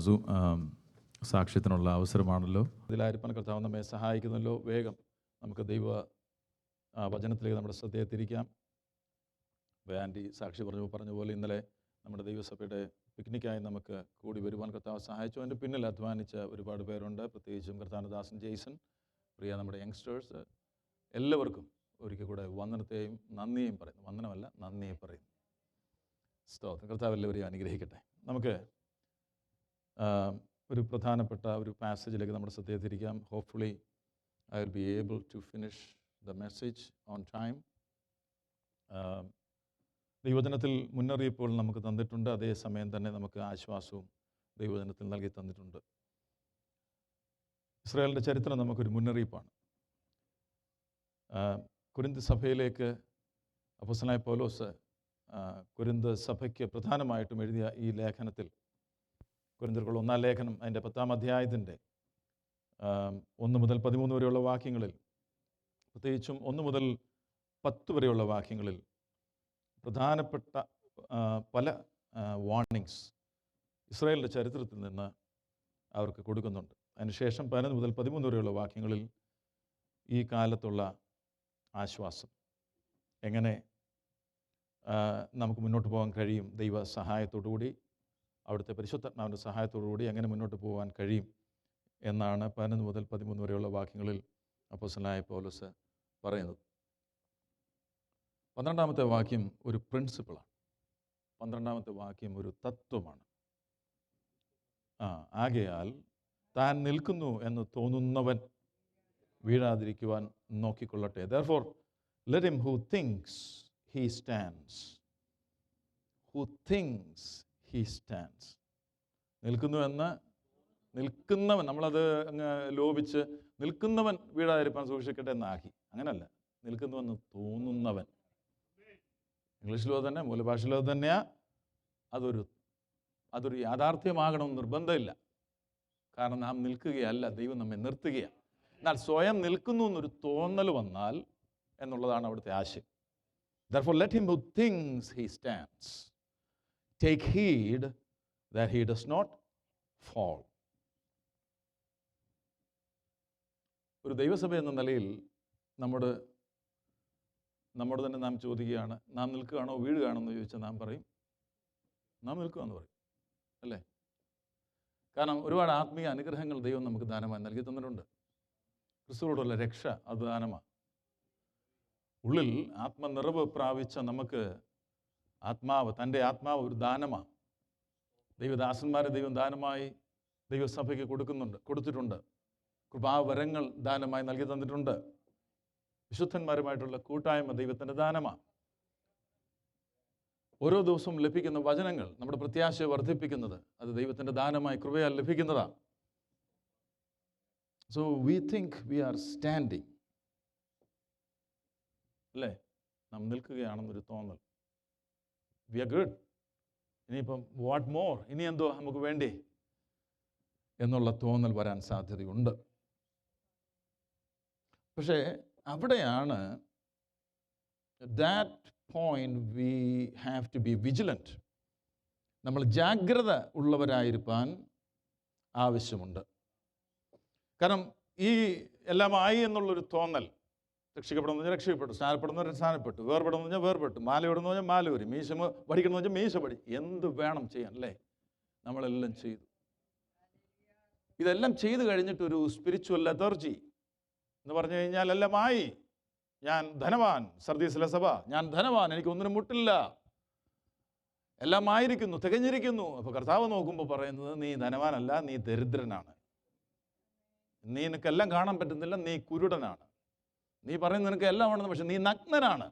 സാക്ഷ്യത്തിനുള്ള അവസരമാണല്ലോ. ഇതിലായിരിക്കാൻ കർത്താവ് നമ്മെ സഹായിക്കുന്നല്ലോ. വേഗം നമുക്ക് ദൈവ വചനത്തിലേക്ക് നമ്മുടെ ശ്രദ്ധയെ തിരിക്കാം. ആൻറ്റി സാക്ഷി പറഞ്ഞ പോലെ ഇന്നലെ നമ്മുടെ ദൈവസഭയുടെ പിക്നിക്കായി നമുക്ക് കൂടി വരുവാൻ കർത്താവ് സഹായിച്ചു. അതിൻ്റെ പിന്നിൽ അധ്വാനിച്ച ഒരുപാട് പേരുണ്ട്. പ്രത്യേകിച്ചും കർത്താനദാസൻ ജെയ്സൺ, പ്രിയ നമ്മുടെ യങ്സ്റ്റേഴ്സ്, എല്ലാവർക്കും ഒരിക്കൽ കൂടെ വന്ദനത്തെയും നന്ദിയും പറയുന്നു. വന്ദനമല്ല, നന്ദിയെ പറയുന്നു. സ്തോത്രം. കർത്താവ് എല്ലാവരെയും അനുഗ്രഹിക്കട്ടെ. നമുക്ക് ഒരു പ്രധാനപ്പെട്ട ഒരു പാസേജിലേക്ക് നമ്മുടെ ശ്രദ്ധയെ തിരിക്കാം. Hopefully I will be able to finish the message on time. ദൈവജനത്തിൽ മുന്നറിയിപ്പുകൾ നമുക്ക് തന്നിട്ടുണ്ട്. അതേസമയം തന്നെ നമുക്ക് ആശ്വാസവും ദൈവജനത്തിൽ നൽകി തന്നിട്ടുണ്ട്. ഇസ്രായേലിൻ്റെ ചരിത്രം നമുക്കൊരു മുന്നറിയിപ്പാണ്. കൊരിന്ത് സഭയിലേക്ക് അപ്പോസ്തലനായ പൗലോസ് കൊരിന്ത് സഭയ്ക്ക് പ്രധാനമായിട്ടും എഴുതിയ ഈ ലേഖനത്തിൽ, കൊരിന്ത്യർക്കുള്ള 1-ാം ലേഖനം അതിൻ്റെ 10-ാം അധ്യായത്തിൻ്റെ 1 മുതൽ 13 വരെയുള്ള വാക്യങ്ങളിൽ, പ്രത്യേകിച്ചും 1 മുതൽ 10 വരെയുള്ള വാക്യങ്ങളിൽ പ്രധാനപ്പെട്ട പല വാർണിങ്സ് ഇസ്രായേലിൻ്റെ ചരിത്രത്തിൽ നിന്ന് അവർക്ക് കൊടുക്കുന്നുണ്ട്. അതിനുശേഷം 11 മുതൽ 13 വരെയുള്ള വാക്യങ്ങളിൽ ഈ കാലത്തുള്ള ആശ്വാസം, എങ്ങനെ നമുക്ക് മുന്നോട്ട് പോകാൻ കഴിയും, ദൈവ സഹായത്തോടുകൂടി, അവിടുത്തെ പരിശുദ്ധാത്മാവിൻ്റെ സഹായത്തോടുകൂടി എങ്ങനെ മുന്നോട്ട് പോകാൻ കഴിയും എന്നാണ് 11 മുതൽ 13 വരെയുള്ള വാക്യങ്ങളിൽ അപ്പോസ്തലനായ പൗലോസ് പറയുന്നത്. 12-ാമത്തെ വാക്യം ഒരു പ്രിൻസിപ്പിളാണ്. 12-ാമത്തെ വാക്യം ഒരു തത്വമാണ്. ആകയാൽ താൻ നിൽക്കുന്നു എന്ന് തോന്നുന്നവൻ വീഴാതിരിക്കുവാൻ നോക്കിക്കൊള്ളട്ടെ. Therefore, let him who thinks he stands. Who thinks he stands. നിൽക്കുന്നവൻ, നമ്മളത് അങ്ങ് ലോപിച്ച് നിൽക്കുന്നവൻ വീഴാതിരിപ്പാൻ സൂക്ഷിക്കട്ടെ എന്നാക്കി. അങ്ങനല്ല, നിൽക്കുന്നുവെന്ന് തോന്നുന്നവൻ. ഇംഗ്ലീഷിലോ തന്നെ മൂലഭാഷയിലോ തന്നെയാ. അതൊരു യാഥാർത്ഥ്യമാകണമെന്ന് നിർബന്ധമില്ല. കാരണം നാം നിൽക്കുകയല്ല, ദൈവം നമ്മെ നിർത്തുകയാണ്. എന്നാൽ സ്വയം നിൽക്കുന്നു എന്നൊരു തോന്നൽ വന്നാൽ എന്നുള്ളതാണ് അവിടുത്തെ ആശയം. Therefore, let him who thinks he stands take heed that he does not fall. ഒരു ദൈവസഭ എന്ന നിലയിൽ നമ്മോട് തന്നെ നാം ചോദിക്കുകയാണ്, നാം നിൽക്കുകയാണോ വീഴുകയാണോ എന്ന് ചോദിച്ചാൽ നാം പറയും നാം നിൽക്കുകയെന്ന് പറയും, അല്ലേ? കാരണം ഒരുപാട് ആത്മീയ അനുഗ്രഹങ്ങൾ ദൈവം നമുക്ക് ദാനമായി നൽകി തന്നിട്ടുണ്ട്. ക്രിസ്തുവോടുള്ള രക്ഷ അത് ദാനമാണ്. ഉള്ളിൽ ആത്മനിറവ് പ്രാപിച്ച നമുക്ക് തൻ്റെ ആത്മാവ് ഒരു ദാനമാണ്. ദൈവദാസന്മാരെ ദൈവം ദാനമായി ദൈവസഭയ്ക്ക് കൊടുത്തിട്ടുണ്ട്. കൃപാവരങ്ങൾ ദാനമായി നൽകി തന്നിട്ടുണ്ട്. വിശുദ്ധന്മാരുമായിട്ടുള്ള കൂട്ടായ്മ ദൈവത്തിൻ്റെ ദാനമാണ്. ഓരോ ദിവസവും ലഭിക്കുന്ന വചനങ്ങൾ നമ്മുടെ പ്രത്യാശയെ വർദ്ധിപ്പിക്കുന്നത് അത് ദൈവത്തിൻ്റെ ദാനമായി കൃപയാൽ ലഭിക്കുന്നതാണ്. So we think we are standing, അല്ലേ? നാം നിൽക്കുകയാണെന്നൊരു തോന്നൽ. We are good. ഇനിയിപ്പം വാട്ട് മോർ, ഇനി എന്തോ നമുക്ക് വേണ്ടി എന്നുള്ള തോന്നൽ വരാൻ സാധ്യതയുണ്ട്. പക്ഷേ അവിടെയാണ് that point we have to be vigilant. നമ്മൾ ജാഗ്രത ഉള്ളവരായിരിക്കാൻ ആവശ്യമുണ്ട്. കാരണം ഈ എല്ലാമായി എന്നുള്ളൊരു തോന്നൽ, രക്ഷിക്കപ്പെടുന്നു പറഞ്ഞാൽ രക്ഷപ്പെട്ടു, സ്നാനപ്പെടുന്നവർ സ്നാനപ്പെട്ടു, വേർപെടുന്നു പറഞ്ഞാൽ വേർപെട്ടു, മാല ഇടുന്നു പറഞ്ഞാൽ മാല വരും, മീശ പഠിക്കണം പറഞ്ഞാൽ മീശ പഠി, എന്ത് വേണം ചെയ്യാൻ, അല്ലേ? നമ്മളെല്ലാം ചെയ്തു. ഇതെല്ലാം ചെയ്തു കഴിഞ്ഞിട്ടൊരു സ്പിരിച്വൽ ലെതർജി എന്ന് പറഞ്ഞു കഴിഞ്ഞാൽ എല്ലാമായി, ഞാൻ ധനവാൻ, സർദീസിലെ സഭ, ഞാൻ ധനവാൻ, എനിക്ക് ഒന്നിനും മുട്ടില്ല, എല്ലാം ആയിരിക്കുന്നു, തികഞ്ഞിരിക്കുന്നു. അപ്പോൾ കർത്താവ് നോക്കുമ്പോൾ പറയുന്നത്, നീ ധനവാനല്ല, നീ ദരിദ്രനാണ്. നിനക്കെല്ലാം കാണാൻ പറ്റുന്നില്ല, നീ കുരുടനാണ്. നീ പറയുന്നത് നിനക്ക് എല്ലാം ആണെന്ന്, പക്ഷെ നീ നഗ്നനാണ്.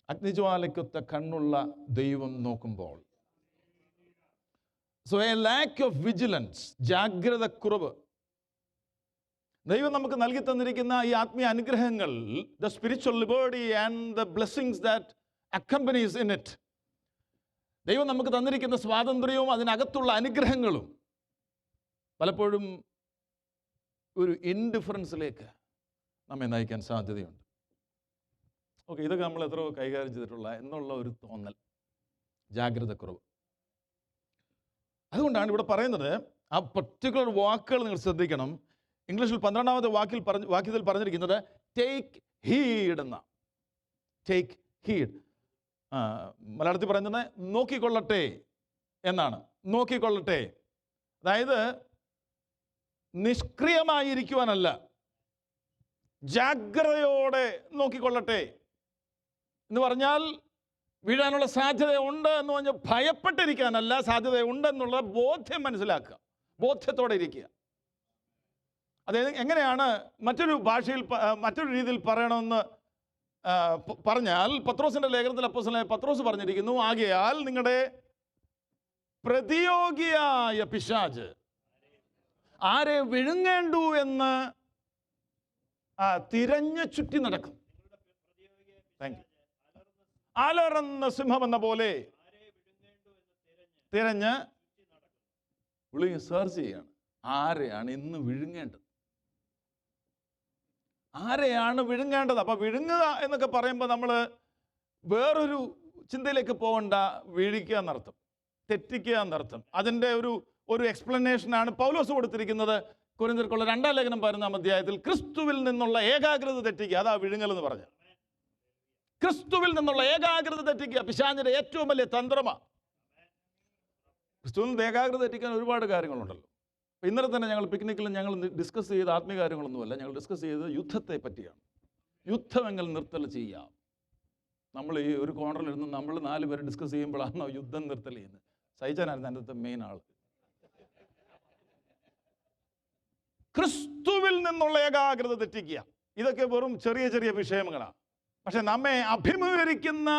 അഗ്നിജ്വാലയ്ക്കൊത്ത കണ്ണുള്ള ദൈവം നോക്കുമ്പോൾ, so A lack of vigilance, ജാഗ്രത കുറവ്. ദൈവം നമുക്ക് നൽകി തന്നിരിക്കുന്ന ഈ ആത്മീയ അനുഗ്രഹങ്ങൾ, the spiritual liberty and the blessings that accompanies in it, ദൈവം നമുക്ക് തന്നിരിക്കുന്ന സ്വാതന്ത്ര്യവും അതിനകത്തുള്ള അനുഗ്രഹങ്ങളും പലപ്പോഴും ഒരു ഇൻഡിഫറൻസിലേക്ക് നമ്മെ നയിക്കാൻ സാധ്യതയുണ്ട്. ഓക്കെ, ഇതൊക്കെ നമ്മൾ എത്രയോ കൈകാര്യം ചെയ്തിട്ടുള്ള എന്നുള്ള ഒരു തോന്നൽ, ജാഗ്രത കുറവ്. അതുകൊണ്ടാണ് ഇവിടെ പറയുന്നത്, ആ പർട്ടിക്കുലർ വാക്കുകൾ നിങ്ങൾ ശ്രദ്ധിക്കണം. ഇംഗ്ലീഷിൽ 12-ാമത്തെ വാക്യത്തിൽ പറഞ്ഞിരിക്കുന്നത് ടേക്ക് ഹീഡ് എന്ന. ടേക്ക് ഹീഡ്, മലയാളത്തിൽ പറയുന്നത് നോക്കിക്കൊള്ളട്ടെ എന്നാണ്. നോക്കിക്കൊള്ളട്ടെ, അതായത് നിഷ്ക്രിയമായിരിക്കുവാനല്ല, ജാഗ്രതയോടെ നോക്കിക്കൊള്ളട്ടെ എന്ന് പറഞ്ഞാൽ വീഴാനുള്ള സാധ്യതയുണ്ട് എന്ന് പറഞ്ഞാൽ ഭയപ്പെട്ടിരിക്കാനല്ല, സാധ്യതയുണ്ടെന്നുള്ള ബോധ്യം മനസ്സിലാക്കുക, ബോധ്യത്തോടെ ഇരിക്കുക. അതായത് എങ്ങനെയാണ് മറ്റൊരു ഭാഷയിൽ മറ്റൊരു രീതിയിൽ പറയണമെന്ന് പറഞ്ഞാൽ, പത്രോസിൻ്റെ ലേഖനത്തിൽ അപ്പോസ്തലനായ പത്രോസ് പറഞ്ഞിരിക്കുന്നു, ആകയാൽ നിങ്ങളുടെ പ്രതിയോഗിയായ പിശാച് ആരെ വിഴുങ്ങേണ്ടു എന്ന് തിരഞ്ഞു ചുറ്റി നടക്കും. Thank you. അലറുന്ന സിംഹം എന്ന പോലെ തിരഞ്ഞ് സെർച്ച് ചെയ്യാണ്. ആരെയാണ് ഇന്ന് വിഴുങ്ങേണ്ടത്? ആരെയാണ് വിഴുങ്ങേണ്ടത്? അപ്പൊ വിഴുങ്ങുക എന്നൊക്കെ പറയുമ്പോൾ നമ്മൾ വേറൊരു ചിന്തയിലേക്ക് പോകണ്ട. വിഴിക്കുക എന്നർത്ഥം, തെറ്റിക്കുക എന്നർത്ഥം. അതിൻ്റെ ഒരു എക്സ്പ്ലനേഷനാണ് പൗലോസ് കൊടുത്തിരിക്കുന്നത്. കൊരിന്ത്യർക്കുള്ള 2 ലേഖനം 11 അധ്യായത്തിൽ ക്രിസ്തുവിൽ നിന്നുള്ള ഏകാഗ്രത തെറ്റിക്കുക, അതാ വിഴുങ്ങൽ എന്ന് പറഞ്ഞത്. ക്രിസ്തുവിൽ നിന്നുള്ള ഏകാഗ്രത തെറ്റിക്കുക പിശാചിന്റെ ഏറ്റവും വലിയ തന്ത്രമാണ്. ക്രിസ്തുവിൽ നിന്ന് ഏകാഗ്രത തെറ്റിക്കാൻ ഒരുപാട് കാര്യങ്ങളുണ്ടല്ലോ. ഇന്നലെ തന്നെ ഞങ്ങൾ പിക്നിക്കിൽ ഞങ്ങൾ ഡിസ്കസ് ചെയ്ത ആത്മീയ കാര്യങ്ങളൊന്നുമല്ല, ഞങ്ങൾ ഡിസ്കസ് ചെയ്തത് യുദ്ധത്തെ പറ്റിയാണ്. യുദ്ധമെങ്കിൽ നിർത്തൽ ചെയ്യാം. നമ്മൾ ഈ ഒരു കോർണറിലിരുന്ന് നമ്മൾ 4 പേര് ഡിസ്കസ് ചെയ്യുമ്പോഴാണ് യുദ്ധം നിർത്തൽ ചെയ്യുന്നത്. സഹിച്ചാനായിരുന്നു എൻ്റെ മെയിൻ ആൾ. ക്രിസ്തുവിൽ നിന്നുള്ള ഏകാഗ്രത തെറ്റിക്കുക, ഇതൊക്കെ വെറും ചെറിയ ചെറിയ വിഷയങ്ങളാണ്. പക്ഷെ നമ്മെ അഭിമുഖീകരിക്കുന്ന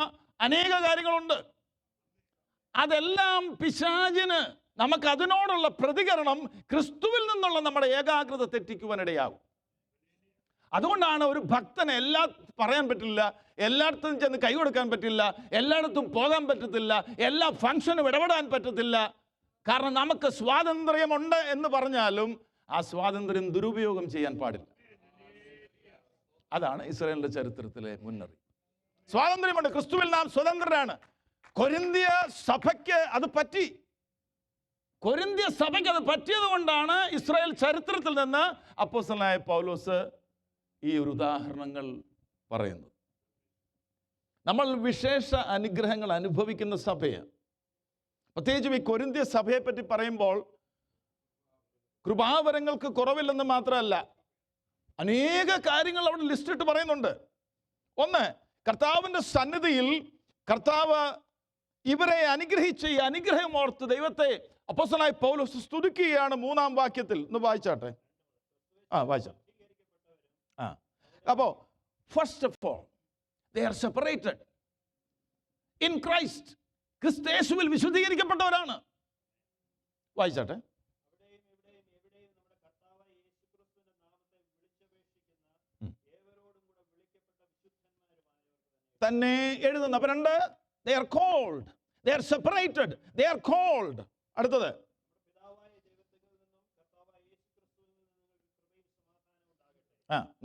അനേക കാര്യങ്ങളുണ്ട്. അതെല്ലാം പിശാചിന് നമുക്ക് അതിനോടുള്ള പ്രതികരണം ക്രിസ്തുവിൽ നിന്നുള്ള നമ്മുടെ ഏകാഗ്രത തെറ്റിക്കുവാനിടയാകും. അതുകൊണ്ടാണ് ഒരു ഭക്തന് പറയാൻ പറ്റില്ല, എല്ലായിടത്തും ചെന്ന് കൈ കൊടുക്കാൻ പറ്റില്ല, എല്ലായിടത്തും പോകാൻ പറ്റത്തില്ല, എല്ലാ ഫംഗ്ഷനും ഇടപെടാൻ പറ്റത്തില്ല. കാരണം നമുക്ക് സ്വാതന്ത്ര്യമുണ്ട് എന്ന് പറഞ്ഞാലും ആ സ്വാതന്ത്ര്യം ദുരുപയോഗം ചെയ്യാൻ പാടില്ല. അതാണ് ഇസ്രായേലിന്റെ ചരിത്രത്തിലെ മുന്നറിയിപ്പ്. സ്വാതന്ത്ര്യമുണ്ട്, ക്രിസ്തുവിൽ നാം സ്വതന്ത്രരാണ്. കൊരിന്ത്യ സഭയ്ക്ക് അത് പറ്റി. കൊരിന്ത്യ സഭയ്ക്ക് അത് പറ്റിയത് കൊണ്ടാണ് ഇസ്രായേൽ ചരിത്രത്തിൽ നിന്ന് അപ്പോസ്തലനായ പൗലോസ് ഈ ഒരു ഉദാഹരണങ്ങൾ പറയുന്നത്. നമ്മൾ വിശേഷ അനുഗ്രഹങ്ങൾ അനുഭവിക്കുന്ന സഭയാണ്. പ്രത്യേകിച്ചും ഈ കൊരിന്ത്യ സഭയെ പറ്റി പറയുമ്പോൾ കൃപാവരങ്ങൾക്ക് കുറവില്ലെന്ന് മാത്രമല്ല, അനേക കാര്യങ്ങൾ അവിടെ ലിസ്റ്റിട്ട് പറയുന്നുണ്ട്. ഒന്ന്, കർത്താവിൻ്റെ സന്നിധിയിൽ കർത്താവ് ഇവരെ അനുഗ്രഹിച്ച ഈ അനുഗ്രഹം ഓർത്ത് ദൈവത്തെ അപ്പോസ്തലനായ പൗലോസ് സ്തുതിക്കുകയാണ്. 3-ാം വാക്യത്തിൽ ഒന്ന് വായിച്ചാട്ടെ. വായിച്ച. അപ്പോ first of all they are separated in Christ. ക്രിസ്തുയേശുവിൽ വിശുദ്ധീകരിക്കപ്പെട്ടവരാണ്. വായിച്ചാട്ടെ. തന്നെ എഴുതുന്ന. അപ്പൊ 2, they are called, they are separated, they are called. അടുത്തത്,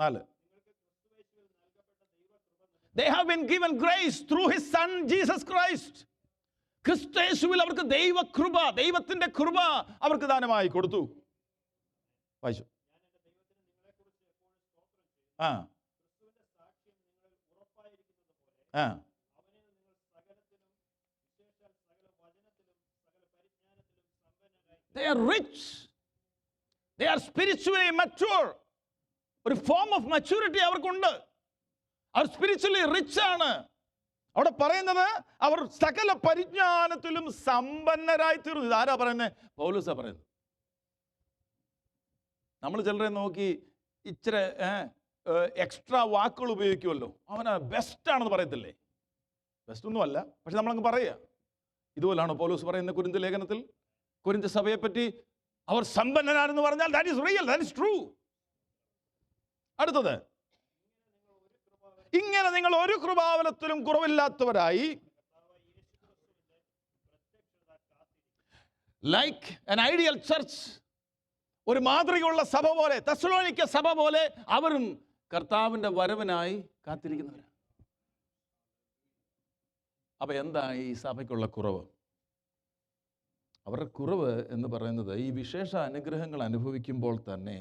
നാല്, they have been given grace through his son Jesus Christ. ക്രിസ്തുയേശുവിൽ അവർക്ക് ദൈവകൃപ, ദൈവത്തിന്റെ കൃപ അവർക്ക് ദാനമായി കൊടുത്തു. വായിച്ചു. They are rich. They are spiritually mature. ഒരു ഫോം ഓഫ് മച്യൂരിറ്റി അവർക്കുണ്ട്. അവർ സ്പിരിച്വലി റിച്ച് ആണ്. അവിടെ പറയുന്നത് അവർ സകല പരിജ്ഞാനത്തിലും സമ്പന്നരായി തീർന്നു. ഇത് ആരാ പറയുന്നത്? പൗലോസാ പറയുന്നത്. നമ്മൾ ചിലരെ നോക്കി ഇച്ചിരി എക്സ്ട്രാ വാക്കുകൾ ഉപയോഗിക്കുമല്ലോ, അവന് ബെസ്റ്റാണെന്ന് പറയത്തില്ലേ? ബെസ്റ്റ് ഒന്നും അല്ല, പക്ഷെ നമ്മളങ്ങ് പറയുക. ഇതുപോലാണോ പൗലോസ് പറയുന്ന കൊരിന്ത്യ ലേഖനത്തിൽ? കൊരിന്ത്യ സഭയെ പറ്റി അവർ സമ്പന്നരാണെന്ന് പറഞ്ഞാൽ that is real, that is true. അടുത്തത്, ഇങ്ങനെ നിങ്ങൾ ഒരു കൃപാവരത്തിലും കുറവില്ലാത്തവരായി, ലൈക്ക് an ideal church, ഒരു മാതൃകയുള്ള സഭ പോലെ, തെസ്സലോനിക്ക സഭ പോലെ അവരും കർത്താവിൻ്റെ വരവിനായി കാത്തിരിക്കുന്നവരാണ്. അപ്പൊ എന്താ ഈ സഭയ്ക്കുള്ള കുറവ്? അവരുടെ കുറവ് എന്ന് പറയുന്നത് ഈ വിശേഷ അനുഗ്രഹങ്ങൾ അനുഭവിക്കുമ്പോൾ തന്നെ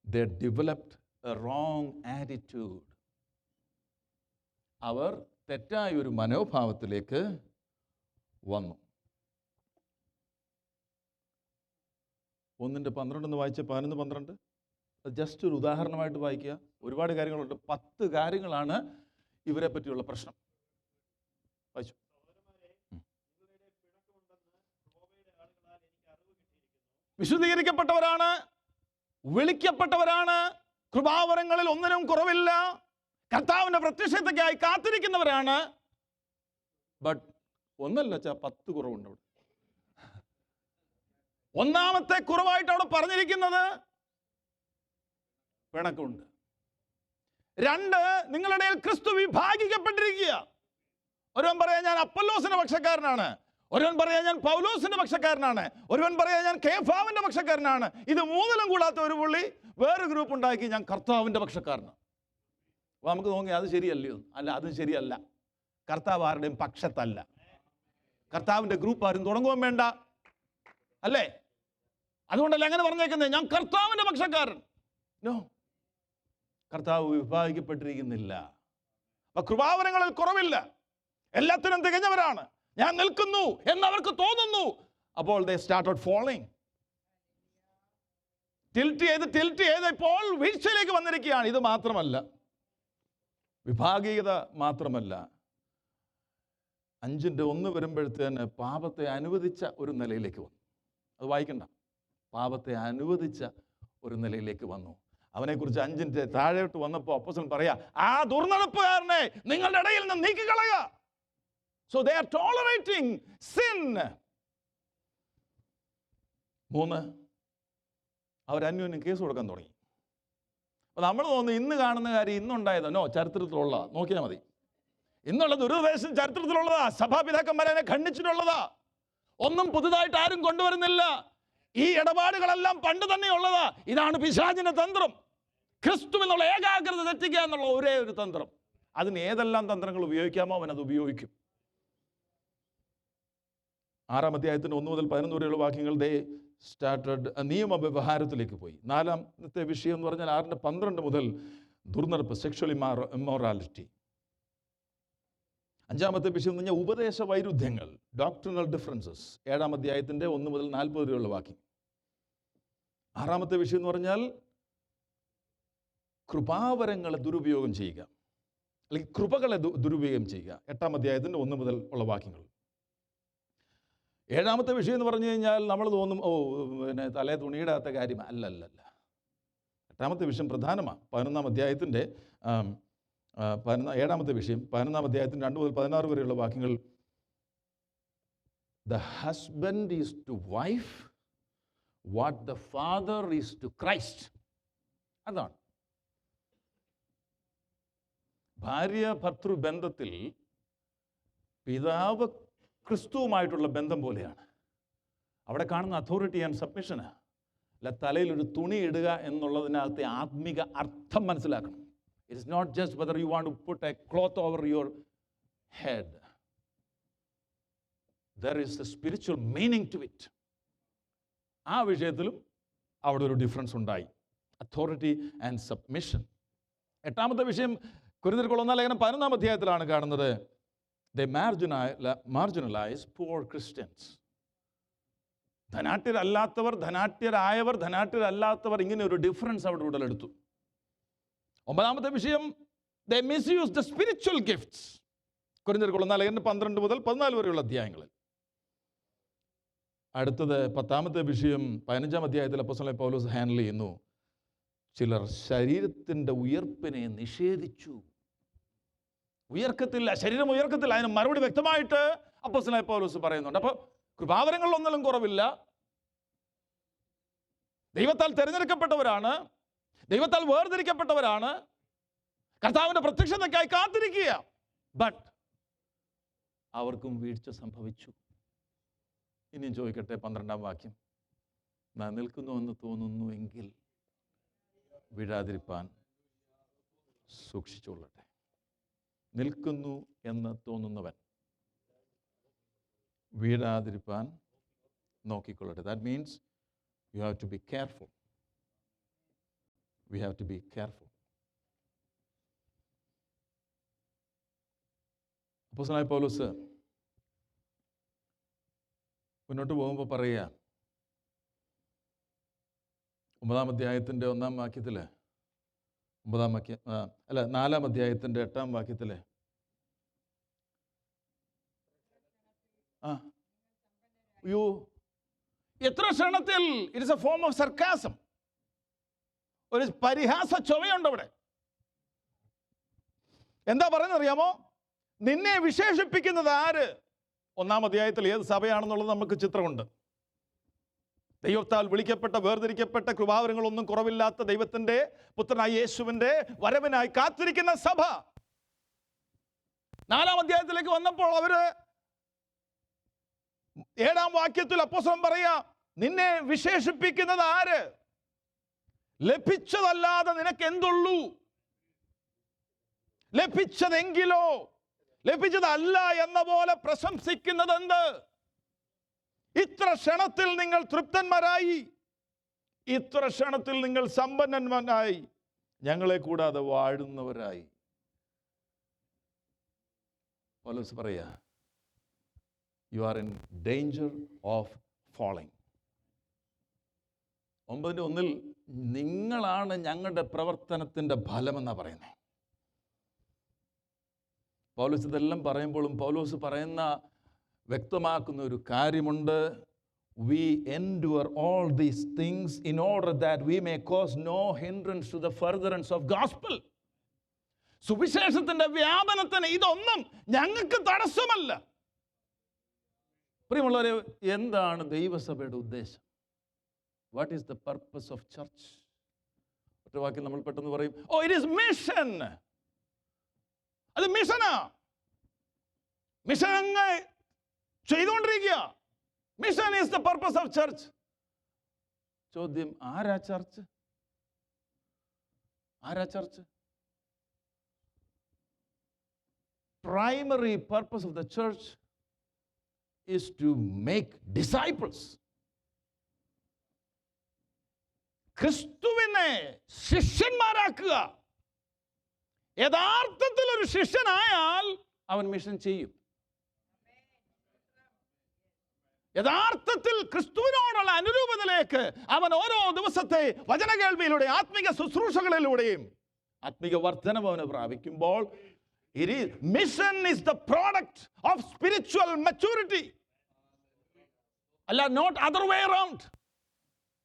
they developed a wrong attitude. അവർ തെറ്റായ ഒരു മനോഭാവത്തിലേക്ക് വന്നു. 1:12 വായിച്ച 11:12 ജസ്റ്റ് ഒരു ഉദാഹരണമായിട്ട് വായിക്കുക. ഒരുപാട് കാര്യങ്ങളുണ്ട്. 10 കാര്യങ്ങളാണ് ഇവരെ പറ്റിയുള്ള പ്രശ്നം. വായിച്ചു. വിശുദ്ധീകരിക്കപ്പെട്ടവരാണ്, വിളിക്കപ്പെട്ടവരാണ്, കൃപാവരങ്ങളിൽ ഒന്നിനും കുറവില്ല, കർത്താവിൻ്റെ പ്രത്യക്ഷതയ്ക്കായി കാത്തിരിക്കുന്നവരാണ്. ബട്ട് ഒന്നല്ല, 10 കുറവുണ്ട് അവിടെ. ഒന്നാമത്തെ കുറവായിട്ട് അവിടെ പറഞ്ഞിരിക്കുന്നത് പിണക്കമുണ്ട്. 2, നിങ്ങളുടെ ക്രിസ്തു വിഭാഗിക്കപ്പെട്ടിരിക്കുക. ഒരുവൻ പറയാൻ ഞാൻ അപ്പൊല്ലോസിന്റെ പക്ഷക്കാരനാണ്, ഒരുവൻ പറയാൻ ഞാൻ പൗലോസിന്റെ പക്ഷക്കാരനാണ്, ഒരുവൻ പറയാൻ ഞാൻ കേഫാവിന്റെ പക്ഷക്കാരനാണ്. ഇത് മൂന്നിലും കൂടാത്ത ഒരു പുള്ളി വേറെ ഗ്രൂപ്പ് ഉണ്ടാക്കി ഞാൻ കർത്താവിന്റെ പക്ഷക്കാരനാണ്. അപ്പോൾ നമുക്ക് തോന്നി അത് ശരിയല്ലയോ? അല്ല, അതും ശരിയല്ല. കർത്താവ് ആരുടെയും പക്ഷത്തല്ല. കർത്താവിന്റെ ഗ്രൂപ്പ് ആരും തുടങ്ങുവാൻ വേണ്ട, അല്ലേ? അതുകൊണ്ടല്ല അങ്ങനെ പറഞ്ഞേക്കുന്നത് ഞാൻ കർത്താവിന്റെ പക്ഷക്കാരൻ. നോ, കർത്താവ് വിഭാഗിക്കപ്പെട്ടിരിക്കുന്നില്ല. അപ്പൊ കൃപാവരങ്ങളിൽ കുറവില്ല, എല്ലാത്തിനും തികഞ്ഞവരാണ്. ഞാൻ നിൽക്കുന്നു എന്നവർക്ക് തോന്നുന്നു. അപ്പോൾ they started falling. ടിൽറ്റ് ചെയ്ത് ഇപ്പോൾ വീഴ്ചയിലേക്ക് വന്നിരിക്കുകയാണ്. ഇത് മാത്രമല്ല, വിഭാഗീയത മാത്രമല്ല, 5:1 വരുമ്പോഴത്തേന് പാപത്തെ അനുവദിച്ച ഒരു നിലയിലേക്ക് വന്നു. അത് വായിക്കണ്ട. പാപത്തെ അനുവദിച്ച ഒരു നിലയിലേക്ക് വന്നു. അവനെക്കുറിച്ച് 5 താഴോട്ട് വന്നപ്പോൾ അപ്പോസ്തലൻ പറയാ, ആ ദുർനടപ്പുകാരനെ നിങ്ങളുടെ ഇടയിൽ നിന്ന് നീക്കിക്കളയുക. So they are tolerating sin. 3, അവർ അന്യോന്യം കേസ് കൊടുക്കാൻ തുടങ്ങി. അപ്പോൾ നമ്മൾ തോന്നുന്നു ഇന്ന് കാണുന്ന കാര്യം ഇന്നുണ്ടായതോ? നോ, ചരിത്രത്തിലുള്ള നോക്കിയാൽ മതി. ഇന്നുള്ള ദുരുപദേശം ചരിത്രത്തിലുള്ളതാ. സഭാപിതാക്കന്മാരെ ഖണ്ഡിച്ചിട്ടുള്ളതാ. ഒന്നും പുതുതായിട്ട് ആരും കൊണ്ടുവരുന്നില്ല. ഈ ഇടപാടുകളെല്ലാം പണ്ട് തന്നെ ഉള്ളതാ. ഇതാണ് പിശാചിന്റെ തന്ത്രം. ക്രിസ്തുവിനുള്ള ഏകാഗ്രത തെറ്റിക്കുക എന്നുള്ള ഒരേ ഒരു തന്ത്രം. അതിന് ഏതെല്ലാം തന്ത്രങ്ങൾ ഉപയോഗിക്കാമോ അവൻ അത് ഉപയോഗിക്കും. 6-ാം അധ്യായത്തിന് 1 മുതൽ 11 വരെയുള്ള വാക്യങ്ങൾ ദേ സ്റ്റാർട്ടഡ് നിയമവ്യവഹാരത്തിലേക്ക് പോയി. 4-ാമത്തെ വിഷയം എന്ന് പറഞ്ഞാൽ 6:12 മുതൽ ദുർനടപ്പ്, സെക്ഷൽ ഇമ്മോറാലിറ്റി. 5-ാമത്തെ വിഷയം എന്ന് പറഞ്ഞാൽ ഉപദേശ വൈരുദ്ധ്യങ്ങൾ, ഡോക്ട്രിനൽ ഡിഫറൻസസ്. 7-ാം അധ്യായത്തിൻ്റെ 1 മുതൽ 40 വരെയുള്ള വാക്യം. 6-ാമത്തെ വിഷയം എന്ന് പറഞ്ഞാൽ കൃപാവരങ്ങളെ ദുരുപയോഗം ചെയ്യുക, അല്ലെങ്കിൽ കൃപകളെ ദുരുപയോഗം ചെയ്യുക. 8-ാം അധ്യായത്തിൻ്റെ 1 മുതൽ ഉള്ള വാക്യങ്ങൾ. 7-ാമത്തെ വിഷയം എന്ന് പറഞ്ഞു കഴിഞ്ഞാൽ നമ്മൾ തോന്നും, ഓ പിന്നെ തലേ തുണിയിടാത്ത കാര്യം. അല്ലല്ല. 8-ാമത്തെ വിഷയം പ്രധാനമാണ്. 11-ാം അധ്യായത്തിൻ്റെ 7-ാമത്തെ വിഷയം 11-ാം അധ്യായത്തിൻ്റെ 2 മുതൽ 16 വരെയുള്ള വാക്യങ്ങൾ. The husband is to wife what the father is to Christ. അതാണ് ഭാര്യ ഭർത്തൃ ബന്ധത്തിൽ പിതാവ് ക്രിസ്തുവുമായിട്ടുള്ള ബന്ധം പോലെയാണ്. അവിടെ കാണുന്ന അതോറിറ്റി ആൻഡ് സബ്മിഷന് അല്ല, തലയിലൊരു തുണി ഇടുക എന്നുള്ളതിനകത്തെ ആത്മിക അർത്ഥം മനസ്സിലാക്കണം. It is not just whether you want to put a cloth over your head. There is a spiritual meaning to it. ആ വിഷയത്തിലും അവിടെ ഒരു ഡിഫറൻസ് ഉണ്ടായി. Authority and submission. 8-ാമത്തെ വിഷയം കൊരിന്ത്യർക്കുള്ള 1-ാം ലേഖനം 11-ാം അധ്യായത്തിലാണ് കാണുന്നത്. They marginalize poor Christians. ധനാഢ്യരല്ലാത്തവർ, ധനാഢ്യരായവർ, ധനാഢ്യരല്ലാത്തവർ, ഇങ്ങനെ ഒരു ഡിഫറൻസ് അവിടെ ഉടലെടുത്തു. 9-ാമത്തെ വിഷയം they misuse the spiritual gifts. കൊരിന്ത്യർക്കുള്ള 1-ാം ലേഖനം 12 മുതൽ 14 വരെയുള്ള അധ്യായങ്ങളിൽ. അടുത്തത് 10-ാമത്തെ വിഷയം 15-ാം അധ്യായത്തിൽ അപ്പോസ്തലൻ പൗലോസ് ഹാൻഡിൽ ചെയ്യുന്നു. ചിലർ ശരീരത്തിൻ്റെ ഉയർപ്പിനെ നിഷേധിച്ചു. ഉയർക്കത്തില്ല, ശരീരം ഉയർക്കത്തില്ല. അതിന് മറുപടി വ്യക്തമായിട്ട് അപ്പോസ്തലൻ പൗലോസ് പറയുന്നുണ്ട്. അപ്പോൾ കൃപാവരങ്ങളിലൊന്നിലും കുറവില്ല. ദൈവത്താൽ തിരഞ്ഞെടുക്കപ്പെട്ടവരാണ്, ദൈവത്താൽ വേർതിരിക്കപ്പെട്ടവരാണ്, കർത്താവിൻ്റെ പ്രത്യക്ഷതയ്ക്കായി കാത്തിരിക്കുക. ബട്ട് അവർക്കും വീഴ്ച സംഭവിച്ചു. ഇനിയും ചോദിക്കട്ടെ, 12-ാം വാക്യം. ഞാൻ നിൽക്കുന്നു എന്ന് തോന്നുന്നു എങ്കിൽ വീഴാതിരിപ്പാൻ സൂക്ഷിച്ചുകൊള്ളട്ടെ. നിൽക്കുന്നു എന്ന് തോന്നുന്നവൻ വീഴാതിരിപ്പാൻ നോക്കിക്കൊള്ളട്ടെ. That means you have to be careful. We have to be careful. അപ്പോസ്തലനായ പൗലോസ് മുന്നോട്ട് പോകുമ്പോൾ പറയുക, 9-ാം അധ്യായത്തിൻ്റെ 1-ാം വാക്യത്തിൽ, 9-ാം വാക്യം 4-ാം അധ്യായത്തിൻ്റെ 8-ാം വാക്യത്തിൽ, അയ്യോ എത്ര ക്ഷണത്തിൽ, it is A form of sarcasm. ഒരു പരിഹാസ ചൊവയുണ്ട് അവിടെ. എന്താ പറയുന്നത് അറിയാമോ? നിന്നെ വിശേഷിപ്പിക്കുന്നത് ആര്? 1-ാം അധ്യായത്തിൽ ഏത് സഭയാണെന്നുള്ളത് നമുക്ക് ചിത്രമുണ്ട്. ദൈവത്താൽ വിളിക്കപ്പെട്ട, വേർതിരിക്കപ്പെട്ട, കൃപാവരങ്ങളൊന്നും കുറവില്ലാത്ത ദൈവത്തിൻ്റെ പുത്രനായ യേശുവിൻ്റെ വരവിനായി കാത്തിരിക്കുന്ന സഭ. 4-ാം അധ്യായത്തിലേക്ക് വന്നപ്പോൾ അവര് 7-ാം വാക്യത്തിൽ അപ്പോസ്തലൻ പറയാ, നിന്നെ വിശേഷിപ്പിക്കുന്നത് ആര്? ലഭിച്ചതല്ലാതെ നിനക്ക് എന്തുള്ളൂ? ലഭിച്ചതെങ്കിലോ ലഭിച്ചതല്ല എന്ന പോലെ പ്രശംസിക്കുന്നത് എന്ത്? ഇത്ര ക്ഷണത്തിൽ നിങ്ങൾ തൃപ്തന്മാരായി, ഇത്ര ക്ഷണത്തിൽ നിങ്ങൾ സമ്പന്നന്മാരായി, ഞങ്ങളെ കൂടാതെ വാഴുന്നവരായി. പൗലോസ് പറയാ, you are in danger of falling. 9:1 നിങ്ങളാണ് ഞങ്ങളുടെ പ്രവർത്തനത്തിൻ്റെ ഫലമെന്നാണ് പറയുന്നത്. പൗലോസ് ഇതെല്ലാം പറയുമ്പോഴും പൗലോസ് പറയുന്ന വ്യക്തമാക്കുന്ന ഒരു കാര്യമുണ്ട്. We endure all these things in order that we may cause no hindrance to the furtherance of gospel. സുവിശേഷത്തിന്റെ വ്യാപനത്തിന് ഇതൊന്നും ഞങ്ങൾക്ക് തടസ്സമല്ല. പ്രിയമുള്ളവരെ, എന്താണ് ദൈവസഭയുടെ ഉദ്ദേശം? What is the purpose of church? ഒറ്റ വാക്കിൽ നമ്മൾ പെട്ടെന്ന് പറയും, ഓ ഇറ്റ് ഈസ് മിഷൻ. അത് മിഷനാ. മിഷൻ അങ്ങ് ചെയ്തുകൊണ്ടിരിക്കുക. Mission is the purpose of church. ചോദ്യം, ആരാ ചർച്ച്? ആരാ church? Primary purpose of the church is to make disciples. ക്രിസ്തുവിനെ ശിഷ്യന്മാരാക്കുക. യഥാർത്ഥത്തിൽ ഒരു ശിഷ്യനായാൽ അവൻ മിഷൻ ചെയ്യും. യഥാർത്ഥത്തിൽ ക്രിസ്തുവിനോടുള്ള അനുരൂപതയിലേക്ക് അവൻ ഓരോ ദിവസത്തെ വചന കേൾവിയിലൂടെ ആത്മീക ശുശ്രൂഷകളിലൂടെയും ആത്മീക വർധനവ് അവന് പ്രാപിക്കുമ്പോൾ mission is the product of spiritual maturity. അല്ല, not other way around.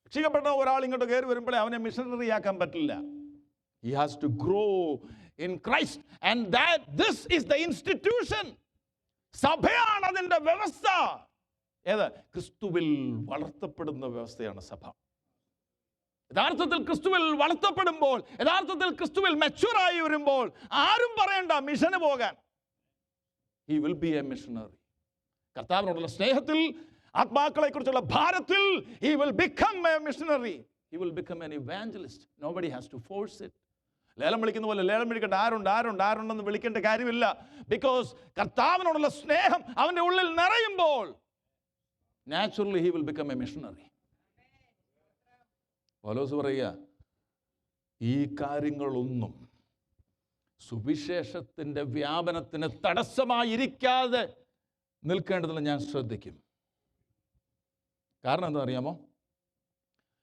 രക്ഷിക്കപ്പെട്ട ഒരാൾ ഇങ്ങോട്ട് കയറി വരുമ്പോഴേ അവനെ മിഷണറി ആക്കാൻ പറ്റില്ല. He has to grow in Christ, and this is the institution. സഭയാണ് അതിൻ്റെ വ്യവസ്ഥ. ഏത്? ക്രിസ്തുവിൽ വളർത്തപ്പെടുന്ന വ്യവസ്ഥയാണ് സഭ. യഥാർത്ഥത്തിൽ ക്രിസ്തുവിൽ വളർത്തപ്പെടുമ്പോൾ, യഥാർത്ഥത്തിൽ ക്രിസ്തുവിൽ മെച്യൂറായി വരുമ്പോൾ ആരും പറയണ്ട മിഷന് പോകാൻ. He will be a missionary. കർത്താവിനോടുള്ള സ്നേഹത്തിൽ, ആത്മാക്കളെ കുറിച്ചുള്ള ഭാരത്തിൽ he will become a missionary. He will become an evangelist. Nobody has to force it. ലേലം വിളിക്കുന്ന പോലെ ലേലം വിളിക്കേണ്ട ആരുണ്ടെന്ന് വിളിക്കേണ്ട കാര്യമില്ല. ബിക്കോസ് കർത്താവിനോടുള്ള സ്നേഹം അവൻ്റെ ഉള്ളിൽ നിറയുമ്പോൾ naturally he will become a missionary. പൗലോസ് പറയുക, ഈ കാര്യങ്ങളൊന്നും സുവിശേഷത്തിൻ്റെ വ്യാപനത്തിന് തടസ്സമായിരിക്കാതെ നിൽക്കേണ്ടതിൽ ഞാൻ ശ്രദ്ധിക്കും. കാരണം എന്താ അറിയാമോ?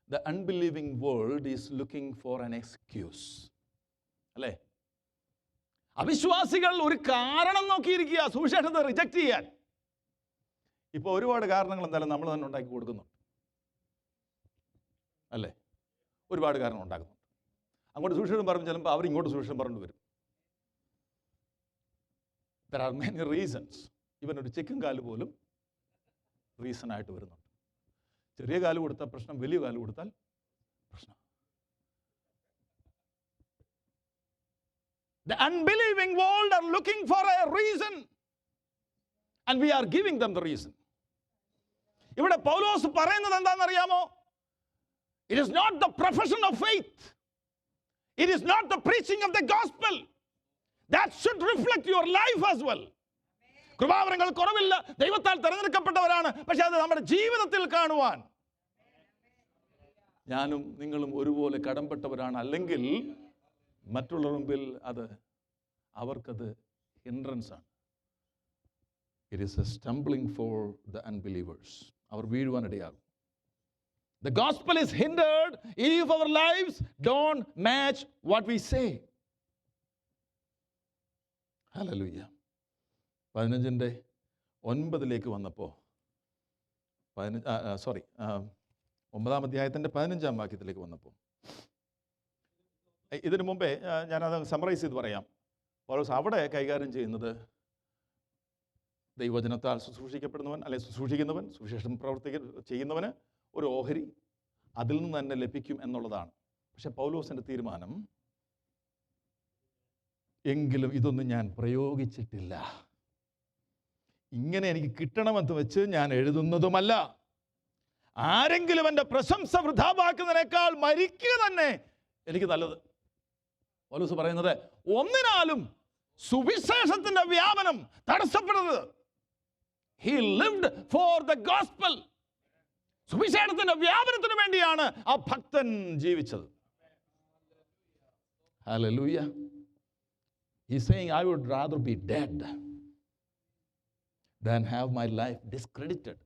The unbelieving world is looking for an excuse. അല്ലേ? അവിശ്വാസികൾ ഒരു കാരണം നോക്കിയിരിക്കുക സുവിശേഷത്തെ റിജക്റ്റ് ചെയ്യാൻ. ഇപ്പോൾ ഒരുപാട് കാരണങ്ങൾ എന്തായാലും നമ്മൾ തന്നെ ഉണ്ടാക്കി കൊടുക്കുന്നു, അല്ലേ? ഒരുപാട് കാരണം ഉണ്ടാകുന്നു. അങ്ങോട്ട് സുവിശേഷം പറഞ്ഞു ചിലപ്പോൾ അവർ ഇങ്ങോട്ട് സുവിശേഷം പറഞ്ഞു വരും. There are many reasons. ഇവൻ ഒരു ചിക്കൻ കാല് പോലും റീസണായിട്ട് വരുന്നുണ്ട്. ചെറിയ കാല് കൊടുത്താൽ പ്രശ്നം, വലിയ കാല് കൊടുത്താൽ പ്രശ്നം. The unbelieving world are looking for a reason, and we are giving them the reason. ഇവിടെ പൗലോസ് പറയുന്നത് എന്താണെന്നറിയാമോ? It is not the profession of faith. It is not the preaching of the gospel. That should reflect your life as well. കൃപാവരങ്ങൾ കുറവില്ല, ദൈവത്താൽ തിരഞ്ഞെടുക്കപ്പെട്ടവരാണ്. പക്ഷെ അത് നമ്മുടെ ജീവിതത്തിൽ കാണുവാൻ ഞാനും നിങ്ങളും ഒരുപോലെ കടംപ്പെട്ടവരാണ്. അല്ലെങ്കിൽ മറ്റുള്ളവരുടെ മുമ്പിൽ അവർക്കത് ഹിൻഡ്രൻസ് ആണ്. It is a stumbling for the unbelievers. അവർ വീഴുവാനിടയാകും. The gospel is hindered if our lives don't match what we say. Hallelujah. 15:9 വന്നപ്പോൾ 9-ാം അധ്യായത്തിൻ്റെ 15-ാം വാക്യത്തിലേക്ക് വന്നപ്പോൾ, ഇതിനു മുമ്പേ ഞാനത് സമറൈസ് ചെയ്ത് പറയാം. പൗലോസ് അവിടെ കൈകാര്യം ചെയ്യുന്നത് ദൈവവചനത്താൽ ശുശ്രൂഷിക്കപ്പെടുന്നവൻ, അല്ലെങ്കിൽ ശുശ്രൂഷിക്കുന്നവൻ, സുവിശേഷം ചെയ്യുന്നവന് ഒരു ഓഹരി അതിൽ നിന്ന് തന്നെ ലഭിക്കും എന്നുള്ളതാണ്. പക്ഷെ പൗലോസിൻ്റെ തീരുമാനം എങ്കിലും ഇതൊന്നും ഞാൻ പ്രയോഗിച്ചിട്ടില്ല. ഇങ്ങനെ എനിക്ക് കിട്ടണമെന്ന് വെച്ച് ഞാൻ എഴുതുന്നതുമല്ല. ആരെങ്കിലും എൻ്റെ പ്രശംസ വൃഥാവാക്കുന്നതിനേക്കാൾ മരിക്കുക തന്നെ എനിക്ക് നല്ലത്. പൗലോസ് പറയുന്നത്, ഒന്നിനാലും സുവിശേഷത്തിന്റെ വ്യാപനം തടസ്സപ്പെടരുത്. He lived for the gospel. സുവിശേഷത്തിന്റെ വ്യാപനത്തിന് വേണ്ടിയാണ് ആ ഭക്തൻ ജീവിച്ചത്. Hallelujah. He's saying, I would rather be dead than have my life discredited,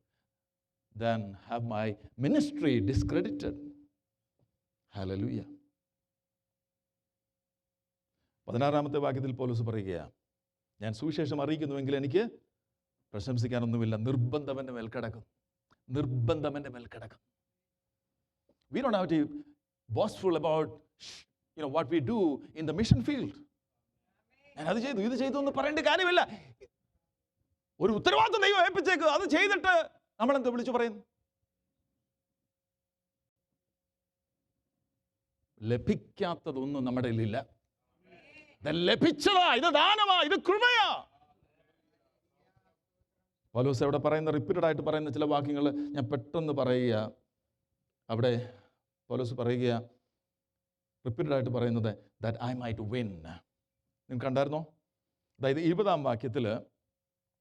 than have my ministry discredited. Hallelujah. 16-ാമത്തെ വാക്യത്തിൽ പൗലോസ് പറയുകയാണ്, ഞാൻ സുവിശേഷം അറിയിക്കുന്നുവെങ്കിൽ എനിക്ക് പ്രശംസിക്കാനൊന്നുമില്ല. നിർബന്ധം എൻ്റെ മേൽ കിടക്കും. നിർബന്ധം എൻ്റെ മേൽ കിടക്കും. We don't have to be boastful about what we do in the mission field. ഞാൻ അത് ചെയ്തു ഇത് ചെയ്തു എന്ന് പറയേണ്ട കാര്യമില്ല. ഒരു ഉത്തരവാദിത്വം ദൈവം ഏൽപ്പിച്ചേക്ക്. അത് ചെയ്തിട്ട് നമ്മളെന്താ വിളിച്ചു പറയുന്നു? ലഭിക്കാത്തതൊന്നും നമ്മുടെ കയ്യിലില്ല. ഇത് ലഭിച്ചതാ, ഇത് ദാനമാ, ഇത് കൃപയാ. പൗലോസ് അവിടെ പറയുന്ന റിപ്പീറ്റഡ് ആയിട്ട് പറയുന്ന ചില വാക്യങ്ങൾ ഞാൻ പെട്ടെന്ന് പറയുക. അവിടെ പൗലോസ് പറയുക, റിപ്പീറ്റഡ് ആയിട്ട് പറയുന്നത്, ദാറ്റ് ഐ മൈറ്റ് വിൻ. നിങ്ങൾ കണ്ടായിരുന്നോ? അതായത് 20-ാം വാക്യത്തിൽ,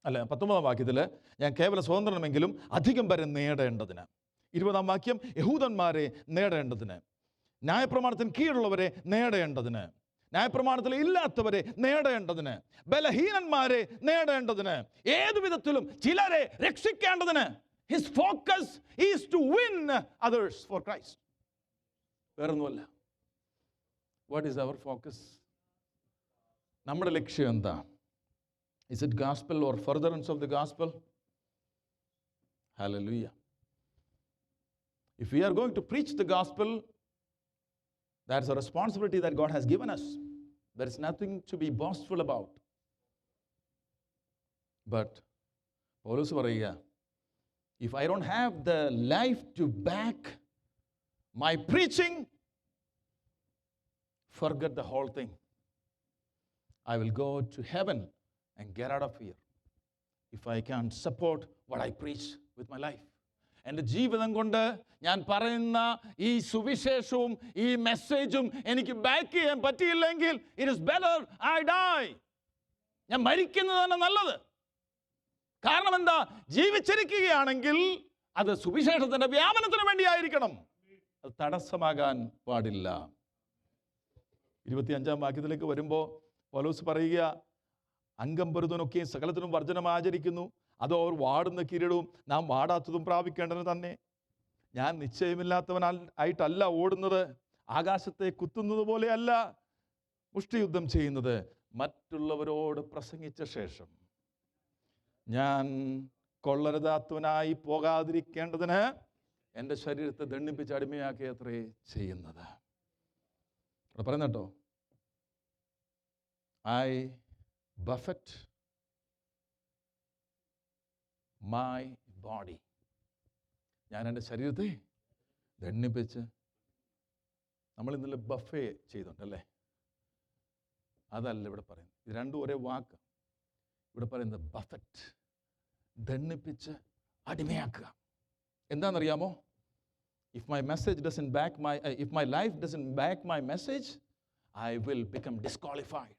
അല്ല 19-ാം വാക്യത്തിൽ, ഞാൻ കേവല സ്വതന്ത്രമെങ്കിലും അധികം വരെ നേടേണ്ടതിന്. 20-ാം വാക്യം യഹൂദന്മാരെ നേടേണ്ടതിന്, ന്യായപ്രമാണത്തിന് കീഴുള്ളവരെ നേടേണ്ടതിന്, ന്യായപ്രമാണത്തിൽ ഇല്ലാത്തവരെ നേടേണ്ടതിന്, ബലഹീനന്മാരെ നേടേണ്ടതിന്, ഏതു വിധത്തിലും ചിലരെ രക്ഷിക്കേണ്ടതിന്. His focus is to win others for Christ. വേറൊന്നുമല്ല. What is our focus? നമ്മുടെ ലക്ഷ്യം എന്താ? Is it gospel or furtherance of the gospel? Hallelujah. If we are going to preach the gospel, that's a responsibility that God has given us. There is nothing to be boastful about. But Paulus പറയുക, if I don't have the life to back my preaching, forget the whole thing. I will go to heaven and get out of here if I can't support what I preach with my life. എൻ്റെ ജീവിതം കൊണ്ട് ഞാൻ പറയുന്ന ഈ സുവിശേഷവും ഈ മെസ്സേജും എനിക്ക് back ചെയ്യാൻ പറ്റിയില്ലെങ്കിൽ, it is better I die. ഞാൻ മരിക്കുന്നതാണ് നല്ലത്. കാരണം എന്താ? ജീവിച്ചിരിക്കുകയാണെങ്കിൽ അത് സുവിശേഷത്തിൻ്റെ വ്യാപനത്തിന് വേണ്ടിയായിരിക്കണം. അത് തടസ്സമാകാൻ പാടില്ല. 25-ാം വാക്യത്തിലേക്ക് വരുമ്പോൾ പൗലോസ് പറയുക, അംഗം പൊരുതുനൊക്കെ സകലത്തിനും വർജനം ആചരിക്കുന്നു, അതോ അവർ വാടുന്ന കിരീടവും നാം വാടാത്തതും പ്രാപിക്കേണ്ടത് തന്നെ. ഞാൻ നിശ്ചയമില്ലാത്തവനായിട്ടല്ല ഓടുന്നത്, ആകാശത്തെ കുത്തുന്നത് പോലെയല്ല മുഷ്ടിയുദ്ധം ചെയ്യുന്നത്. മറ്റുള്ളവരോട് പ്രസംഗിച്ച ശേഷം ഞാൻ കൊള്ളരുതാത്തവനായി പോകാതിരിക്കേണ്ടതിന് എൻ്റെ ശരീരത്തെ ദണ്ഡിപ്പിച്ച് അടിമയാക്കി അത്രേ ചെയ്യുന്നത്. അവിടെ പറയുന്ന കേട്ടോ, I buffet my body. ഞാൻ എൻ്റെ ശരീരത്തെ ദണ്ഡിപ്പിച്ച്, നമ്മൾ ഇന്നലെ ബഫേ ചെയ്തുണ്ടല്ലേ, അതല്ല ഇവിടെ പറയുന്നത്. ഇത് രണ്ടും ഒരേ വാക്ക്. ഇവിടെ പറയുന്നത് ബഫറ്റ്, ദണ്ഡിപ്പിച്ച് അടിമയാക്കുക. എന്താണെന്നറിയാമോ? If my life doesn't back my message, I will become disqualified.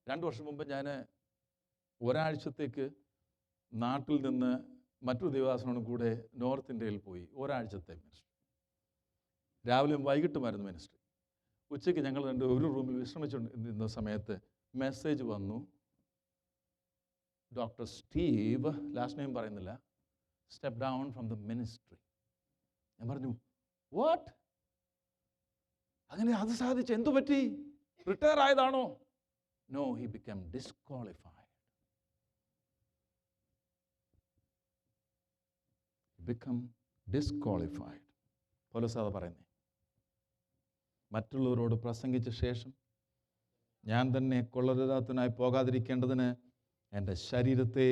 2 വർഷം മുമ്പ് ഞാൻ ഒരാഴ്ചത്തേക്ക് നാട്ടിൽ നിന്ന് മറ്റൊരു ദേവദാസനോടും കൂടെ നോർത്ത് ഇന്ത്യയിൽ പോയി. ഒരാഴ്ചത്തെ മിനിസ്ട്രി. രാവിലെയും വൈകിട്ടുമായിരുന്നു മിനിസ്ട്രി. ഉച്ചയ്ക്ക് ഞങ്ങൾ ഒരു റൂമിൽ വിശ്രമിച്ചുകൊണ്ടിരുന്ന സമയത്ത് മെസ്സേജ് വന്നു, ഡോക്ടർ സ്റ്റീവ്, ലാസ്റ്റ് നെയിം പറയുന്നില്ല, step down from the ministry. ഞാൻ പറഞ്ഞു, വാട്ട്? അങ്ങനെ അത് സാധിച്ചു? എന്തു പറ്റി? റിട്ടയർ ആയതാണോ? No, he became disqualified. Become disqualified. പൗലോസ് അത് പറയുന്നേ. മറ്റുള്ളവരോട് പ്രസംഗിച്ച ശേഷം ഞാൻ തന്നെ കൊള്ളരുതാത്തവനായി പോകാതിരിക്കേണ്ടതിന് എൻ്റെ ശരീരത്തെ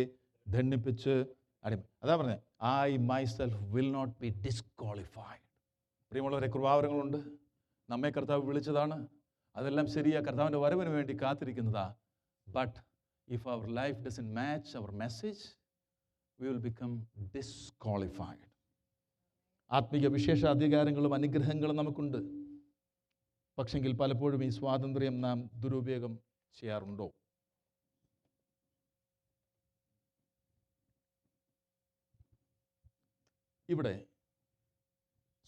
ദണ്ഡിപ്പിച്ച് അതാ പറഞ്ഞത്, I myself will not be disqualified. പ്രിയമുള്ളവരെ, കൃപാവരങ്ങളുണ്ട്. നമ്മെ കർത്താവ് വിളിച്ചതാണ്. അതെല്ലാം ശരിയാ, കർത്താവിൻ്റെ വരവിന് വേണ്ടി കാത്തിരിക്കുന്നതാ. But if our life doesn't match our message, we will become disqualified. ആത്മീയ വിശേഷ അധികാരങ്ങളും അനുഗ്രഹങ്ങളും നമുക്കുണ്ട്. പക്ഷെങ്കിൽ പലപ്പോഴും ഈ സ്വാതന്ത്ര്യം നാം ദുരുപയോഗം ചെയ്യാറുണ്ടോ? ഇവിടെ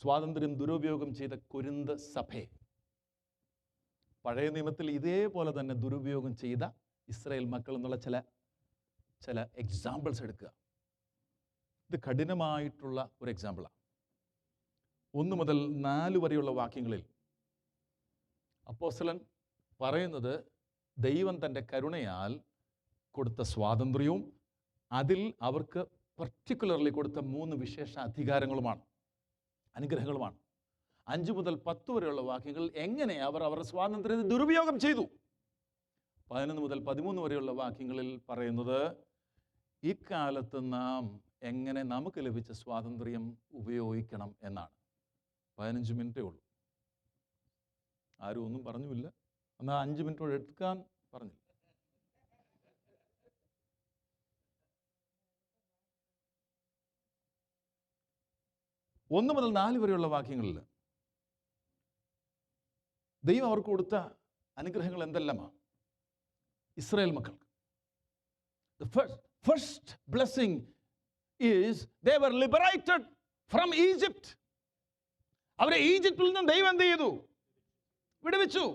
സ്വാതന്ത്ര്യം ദുരുപയോഗം ചെയ്ത കൊരിന്ത് സഭയെ പഴയ നിയമത്തിൽ ഇതേപോലെ തന്നെ ദുരുപയോഗം ചെയ്ത ഇസ്രായേൽ മക്കൾ എന്നുള്ള ചില എക്സാമ്പിൾസ് എടുക്കുക. ഇത് കഠിനമായിട്ടുള്ള ഒരു എക്സാമ്പിളാണ്. 1 മുതൽ 4 വരെയുള്ള വാക്യങ്ങളിൽ അപ്പോസ്തലൻ പറയുന്നത് ദൈവം തൻ്റെ കരുണയാൽ കൊടുത്ത സ്വാതന്ത്ര്യവും അതിൽ അവർക്ക് പർട്ടിക്കുലർലി കൊടുത്ത 3 വിശേഷ അധികാരങ്ങളുമാണ്, അനുഗ്രഹങ്ങളുമാണ്. 5 മുതൽ 10 വരെയുള്ള വാക്യങ്ങൾ എങ്ങനെ അവർ അവരുടെ സ്വാതന്ത്ര്യത്തെ ദുരുപയോഗം ചെയ്തു. 11 മുതൽ 13 വരെയുള്ള വാക്യങ്ങളിൽ പറയുന്നത് ഇക്കാലത്ത് നാം എങ്ങനെ നമുക്ക് ലഭിച്ച സ്വാതന്ത്ര്യം ഉപയോഗിക്കണം എന്നാണ്. 15 മിനിറ്റേ ഉള്ളൂ. ആരും ഒന്നും പറഞ്ഞുമില്ല. എന്നാൽ 5 മിനിറ്റോടെ എടുക്കാൻ പറഞ്ഞില്ല. ഒന്ന് മുതൽ 4 വരെയുള്ള വാക്യങ്ങളിൽ ദൈവം അവർക്ക് കൊടുത്ത അനുഗ്രഹങ്ങൾ എന്തെല്ലാമാണ്? ഇസ്രായേൽ മക്കൾക്ക് the first blessing is they were liberated from Egypt. അവരെ ഈജിപ്തിൽ നിന്ന് ദൈവം എന്ത് ചെയ്തു? വിടുവിച്ചു.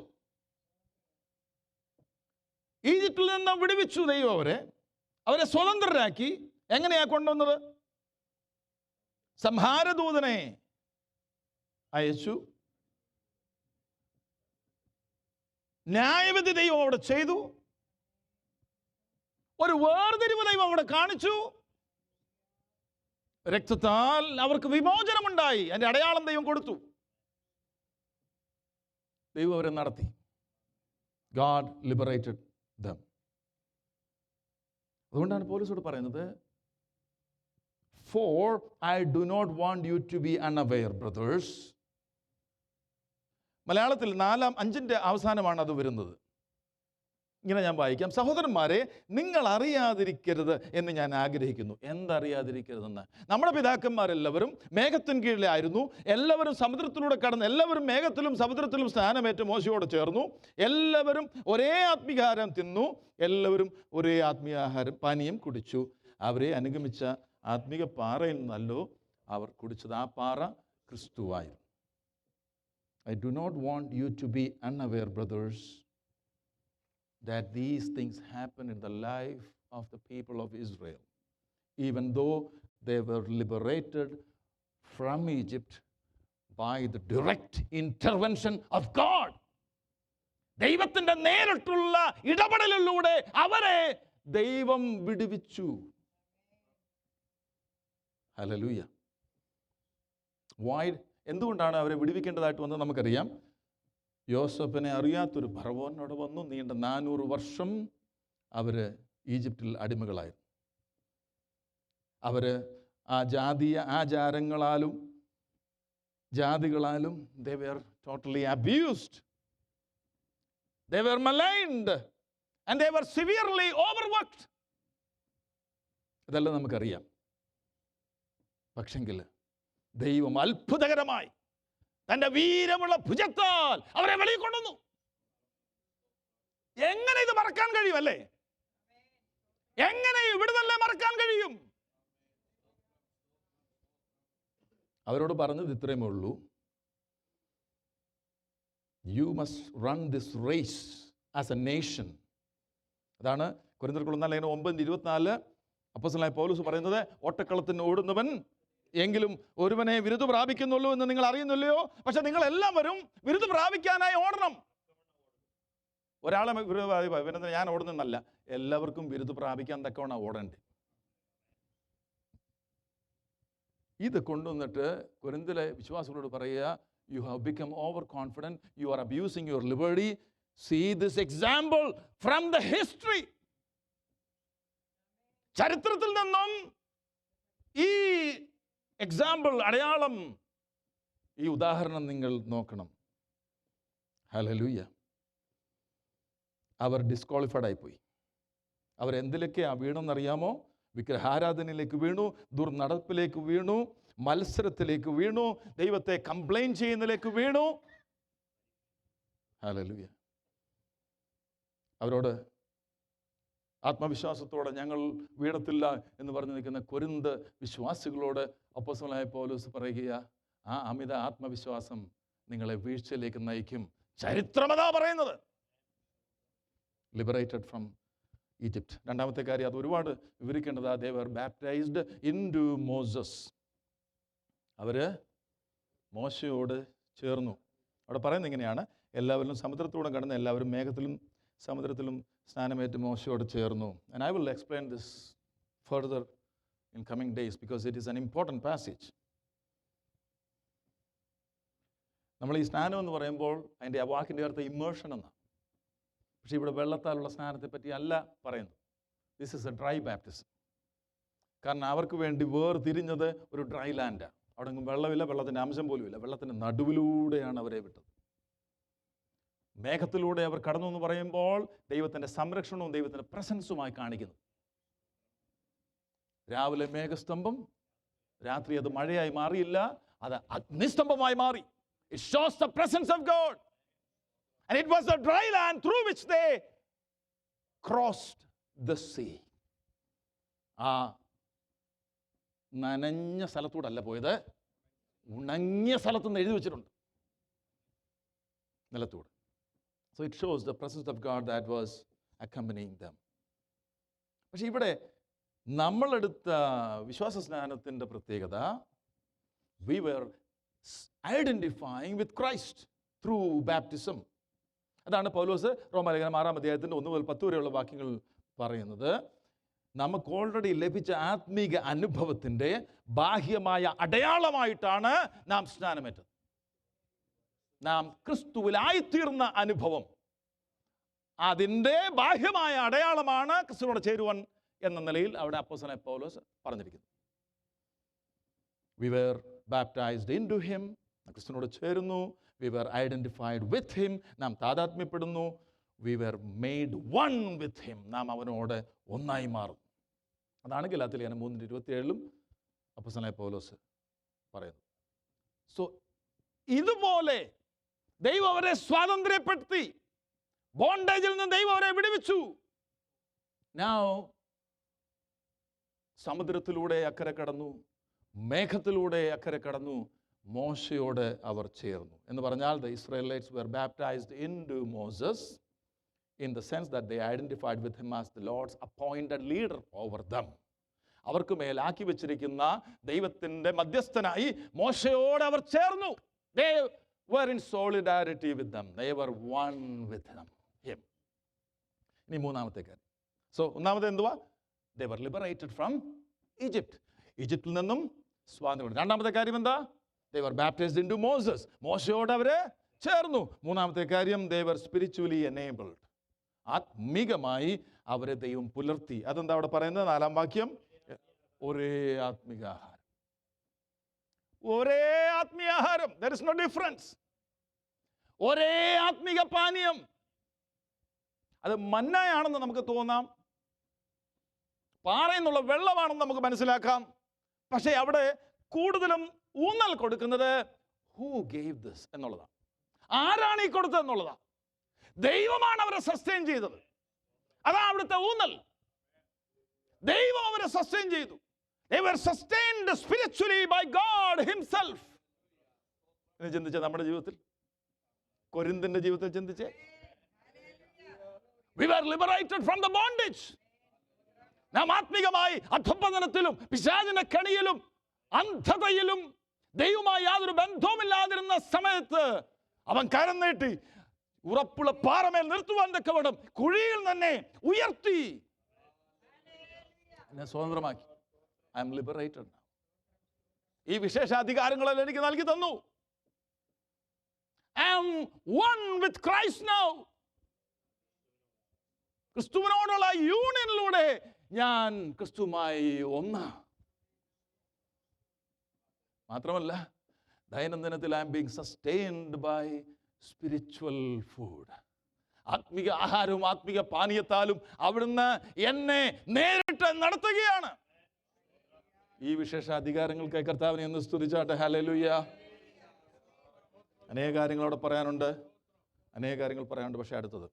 ഈജിപ്തിൽ നിന്ന് വിടുവിച്ചു ദൈവം അവരെ സ്വതന്ത്രരാക്കി. എങ്ങനെയാ കൊണ്ടുവന്നത്? സംഹാരദൂതനെ അയച്ചു. ന്യായവിധി ദൈവം അവിടെ ചെയ്തു. ഒരു വേർതിരിവ് ദൈവം അവിടെ കാണിച്ചു. രക്തത്താൽ അവർക്ക് വിമോചനമുണ്ടായി. അതിന്റെ അടയാളം ദൈവം കൊടുത്തു. ദൈവം അവരെ നടത്തി. God liberated them. അതുകൊണ്ടാണ് പൗലോസോട് പറയുന്നത്, For I do not want you to be unaware, brothers. മലയാളത്തിൽ 5-ന്റെ അവസാനമാണ് അത് വരുന്നത്. ഇങ്ങനെ ഞാൻ വായിക്കാം. സഹോദരന്മാരെ, നിങ്ങൾ അറിയാതിരിക്കരുത് എന്ന് ഞാൻ ആഗ്രഹിക്കുന്നു. എന്തറിയാതിരിക്കരുതെന്ന്? നമ്മുടെ പിതാക്കന്മാരെല്ലാവരും മേഘത്തിന് കീഴിലായിരുന്നു. എല്ലാവരും സമുദ്രത്തിലൂടെ കടന്ന്, എല്ലാവരും മേഘത്തിലും സമുദ്രത്തിലും സ്നാനമേറ്റ് മോശയോട് ചേർന്നു. എല്ലാവരും ഒരേ ആത്മീയാഹാരം തിന്നു. എല്ലാവരും ഒരേ ആത്മീയാഹാരം പാനീയം കുടിച്ചു. അവരെ അനുഗമിച്ച ആത്മീക പാറയിൽ നിന്നല്ലോ അവർ കുടിച്ചത്. ആ പാറ ക്രിസ്തുവായിരുന്നു. I do not want you to be unaware, brothers, that these things happen in the life of the people of Israel, even though they were liberated from Egypt by the direct intervention of God. ദൈവത്തിൻ്റെ നേരിട്ടുള്ള ഇടപെടലിലൂടെ അവരെ ദൈവം വിടുവിച്ചു. Hallelujah. എന്തുകൊണ്ടാണ് അവരെ വിടുവിക്കേണ്ടതായിട്ട് വന്നത് നമുക്കറിയാം. യോസഫിനെ അറിയാത്തൊരു ഫറവോനോട് വന്നു. നീണ്ട 400 വർഷം അവർ ഈജിപ്തിൽ അടിമകളായിരുന്നു. അവർ ആ ജാതീയ ആചാരങ്ങളാലും ജാതികളാലും they were totally abused. They were maligned and they were severely overworked. ഇതെല്ലാം നമുക്കറിയാം. പക്ഷെങ്കിൽ ദൈവം അത്ഭുതകരമായി തൻ്റെ വീരമുള്ള ഭുജത്താൽ അവരെ വെളിയിൽ കൊണ്ടുവന്നു. എങ്ങനെ ഇത് മറക്കാൻ കഴിയും? അല്ലേ? എങ്ങനെ ഇവിടുന്നല്ലേ മറക്കാൻ കഴിയും? അവരോട് പറഞ്ഞത് ഇത്രയുമേ ഉള്ളൂ. You must run this race as a nation. അതാണ് കൊരിന്ത്യർക്കുള്ള 9:24 അപ്പോസ്തലനായ പൗലോസ് പറയുന്നത്. ഓട്ടക്കളത്തിന് ഓടുന്നവൻ എങ്കിലും ഒരുവനെ വിരുദ് പ്രാപിക്കുന്നുള്ളൂ എന്ന് നിങ്ങൾ അറിയുന്നില്ലയോ? പക്ഷെ നിങ്ങൾ എല്ലാവരും വിരുദ് പ്രാപിക്കാനായി ഓടണം. ഒരാളെ വിരുദ് ഞാൻ ഓടുന്നല്ല, എല്ലാവർക്കും വിരുദ് പ്രാപിക്കാൻ തക്കവണ്ണം ഓടണ്ടേ. ഇത് കൊണ്ടുവന്നിട്ട് കൊരിന്ത്യയിലെ വിശ്വാസികളോട് പറയുക, you have become overconfident, you are abusing your liberty. See this example from the history. ചരിത്രത്തിൽ നിന്നും ഈ എക്സാമ്പിൾ, അടയാളം, ഈ ഉദാഹരണം നിങ്ങൾ നോക്കണം. ഹല്ലേലൂയ. അവർ ഡിസ്ക്വാളിഫൈഡ് ആയിപ്പോയി. അവരെന്തിലേക്കാണ് വീണെന്നറിയാമോ? വിഗ്രഹാരാധനയിലേക്ക് വീണു, ദുർനടപ്പിലേക്ക് വീണു, മത്സരത്തിലേക്ക് വീണു, ദൈവത്തെ കംപ്ലൈൻ ചെയ്യുന്നതിലേക്ക് വീണു. ഹല്ലേലൂയ. അവരോട് ആത്മവിശ്വാസത്തോടെ ഞങ്ങൾ വീഴത്തില്ല എന്ന് പറഞ്ഞു നിൽക്കുന്ന കൊരിന്ത് വിശ്വാസികളോട് അപ്പോസ്തലനായ പൗലോസ് പറയുക, ആ അമിത ആത്മവിശ്വാസം നിങ്ങളെ വീഴ്ചയിലേക്ക് നയിക്കും. ചരിത്രമതാ പറയുന്നത്. Liberated from Egypt. രണ്ടാമത്തെ കാര്യം, അത് ഒരുപാട് വിവരിക്കേണ്ടതാ. ദേ വർ ബാപ്റ്റൈസ്ഡ് ഇൻടു മോസസ്. അവർ മോശയോട് ചേർന്നു. അവിടെ പറയുന്നത് ഇങ്ങനെയാണ്, എല്ലാവരും സമുദ്രത്തോടെ കടന്ന് എല്ലാവരും മേഘത്തിലും സമുദ്രത്തിലും സ്നാനമേറ്റ് മോശയോട് ചേർന്നു. And I will explain this further in coming days because it is an important passage. നമ്മൾ ഈ സ്നാനം എന്ന് പറയുമ്പോൾ അതിൻ്റെ ആ വാക്കിൻ്റെ അർത്ഥം ഇമ്മേർഷൻ എന്നാണ്. പക്ഷേ ഇവിടെ വെള്ളത്താലുള്ള സ്നാനത്തെ പറ്റി അല്ല പറയുന്നത്. This is A dry baptism. കാരണം അവർക്ക് വേണ്ടി വേർതിരിഞ്ഞത് ഒരു ഡ്രൈ ലാൻഡാണ്. അവിടെ ഒന്നും വെള്ളമില്ല, വെള്ളത്തിൻ്റെ അംശം പോലും ഇല്ല. വെള്ളത്തിൻ്റെ നടുവിലൂടെയാണ് അവരെ വിട്ടത്. മേഘത്തിലൂടെ അവർ കടന്നു എന്ന് പറയുമ്പോൾ ദൈവത്തിൻ്റെ സംരക്ഷണവും ദൈവത്തിൻ്റെ പ്രസൻസുമായി കാണിക്കുന്നു. രാവിലെ മേഘസ്തംഭം, രാത്രി അത് മഴയായി മാറിയില്ല, അത് അഗ്നിസ്തംഭമായി മാറി. It shows the presence of God. And it was a dry land through which they crossed the sea. ആ നനഞ്ഞ സ്ഥലത്തൂടല്ല പോയത്, ഉണങ്ങിയ സ്ഥലത്തുനിന്ന് എഴുതി വെച്ചിട്ടുണ്ട്, നിലത്തൂടെ. So it shows the presence of God that was accompanying them. പക്ഷെ ഇവിടെ നമ്മളെടുത്ത വിശ്വാസ സ്നാനത്തിൻ്റെ പ്രത്യേകത, we were identifying with Christ through baptism. അതാണ് പൗലോസ് റോമാലേഖനം 6-ാം അധ്യായത്തിൻ്റെ 1 മുതൽ 10 വരെയുള്ള വാക്യങ്ങൾ പറയുന്നത്. നമുക്ക് ഓൾറെഡി ലഭിച്ച ആത്മീക അനുഭവത്തിൻ്റെ ബാഹ്യമായ അടയാളമായിട്ടാണ് നാം സ്നാനമേറ്റത്. നാം ക്രിസ്തുവിലായിത്തീർന്ന അനുഭവം, അതിൻ്റെ ബാഹ്യമായ അടയാളമാണ് ക്രിസ്തുവിനോട് ചേരുവാൻ എന്ന നിലയിൽ അവിടെ അപ്പോസ്തലനായ പൗലോസ് പറഞ്ഞിരിക്കുന്നത്. We were baptized into him. ക്രിസ്തുവിനോട് ചേരുന്നു. We were identified with him. നാം താതാത്മ്യപ്പെടുന്നു. We were made one with him. നാം അവനോട് ഒന്നായി മാറും. അതാണ് ഗലാത്യലേഖനം 3:27 അപ്പോസ്തലനായ പൗലോസ് പറയുന്നത്. സോ ഇതുപോലെ ദൈവം അവരെ സ്വാതന്ത്ര്യപ്പെടുത്തി. ബോണ്ടേജിൽ നിന്ന് ദൈവം അവരെ വിടുവിച്ചു. Now സമുദ്രത്തിലൂടെ അക്കരെ കടന്നു, മേഘത്തിലൂടെ അക്കരെ കടന്നു, മോശയോട് അവർ ചേർന്നു എന്ന് പറഞ്ഞാൽ the Israelites were baptized into Moses in the sense that they identified with him as the Lord's appointed leader over them. അവർക്ക് മേലാക്കി വെച്ചിരിക്കുന്ന ദൈവത്തിൻ്റെ മധ്യസ്ഥനായി മോശയോട് അവർ ചേർന്നു. They were in solidarity with them. They were one with him. ഇനി മൂന്നാമത്തെ കാര്യം. So ഒന്നാമത് എന്തുവാ? They were liberated from Egypt. ഈജിപ്തിൽ നിന്നും സ്വാതന്ത്ര്യം. രണ്ടാമത്തെ കാര്യം എന്താ? They were baptized into Moses. മോശയോട് അവരെ ചേർന്നു. മൂന്നാമത്തെ കാര്യം, they were spiritually enabled. ആത്മീകമായി അവരെ ദൈവം പുലർത്തി. അതെന്താ അവിടെ പറയുന്നത്? 4-ാം വാക്യം, ഒരേ ആത്മീകാഹാരം. ഒരേ ആത്മീയാഹാരം. There is no difference. ഒരേ ആത്മീക പാനീയം. അത് മന്നായാണെന്ന് നമുക്ക് തോന്നാം, പാറയിൽ നിന്നുള്ള വെള്ളമാണെന്ന് നമുക്ക് മനസ്സിലാക്കാം. പക്ഷേ അവിടെ കൂടുതലും ഊന്നൽ കൊടുക്കുന്നത് who gave this എന്നുള്ളതാണ്. ആരാണ് ഈ കൊടുത്തത് എന്നുള്ളതാണ്. ദൈവമാണ് അവരെ സസ്റ്റെയിൻ ചെയ്തത്. അതാണ് അവിടുത്തെ ഊന്നൽ. ദൈവം അവരെ സസ്റ്റെയിൻ ചെയ്തു. They were sustained spiritually by God himself. എന്ന് ചിന്തിച്ച നമ്മുടെ ജീവിതത്തിൽ, കൊരിന്തിന്റെ ജീവിതത്തിൽ ചിന്തിച്ചേ. We were liberated from the bondage. നാം ആത്മീകമായി അധപ്പതനത്തിലും പിശാചിന്റെ കെണിയിലും അന്ധതയിലും ദൈവവുമായി യാതൊരു ബന്ധവുമില്ലാതിരുന്ന സമയത്ത് അവൻ കരം നീട്ടി ഉറപ്പുള്ള പാറമേൽ നിർത്തുവാൻ തക്കവണ്ണം കുഴിയിൽ തന്നെ ഉയർത്തി എന്നെ സ്വതന്ത്രമാക്കി. I am liberated now. ഈ വിശേഷാധികാരങ്ങളെല്ലാം എനിക്ക് നൽകി തന്നു. I am one with Christ now. ക്രിസ്തുവിനോടുള്ള യൂണിയനിലൂടെ ഞാൻ ക്രിസ്തുവുമായി ഒന്ന്. മാത്രമല്ല ദൈനംദിനത്തിൽ I am being sustained by spiritual food. ആത്മീക ആഹാരവും ആത്മീക പാനീയത്താലും അവിടുന്ന് എന്നെ നേരിട്ട് നടത്തുകയാണ്. ഈ വിശേഷ അധികാരങ്ങൾക്ക് കർത്താവിനെ ഒന്ന് സ്തുതിച്ചാട്ടെ. ഹല്ലേലൂയ. അനേക കാര്യങ്ങളോട് പറയാനുണ്ട്, അനേക കാര്യങ്ങൾ പറയാനുണ്ട്. പക്ഷേ അടുത്തത്,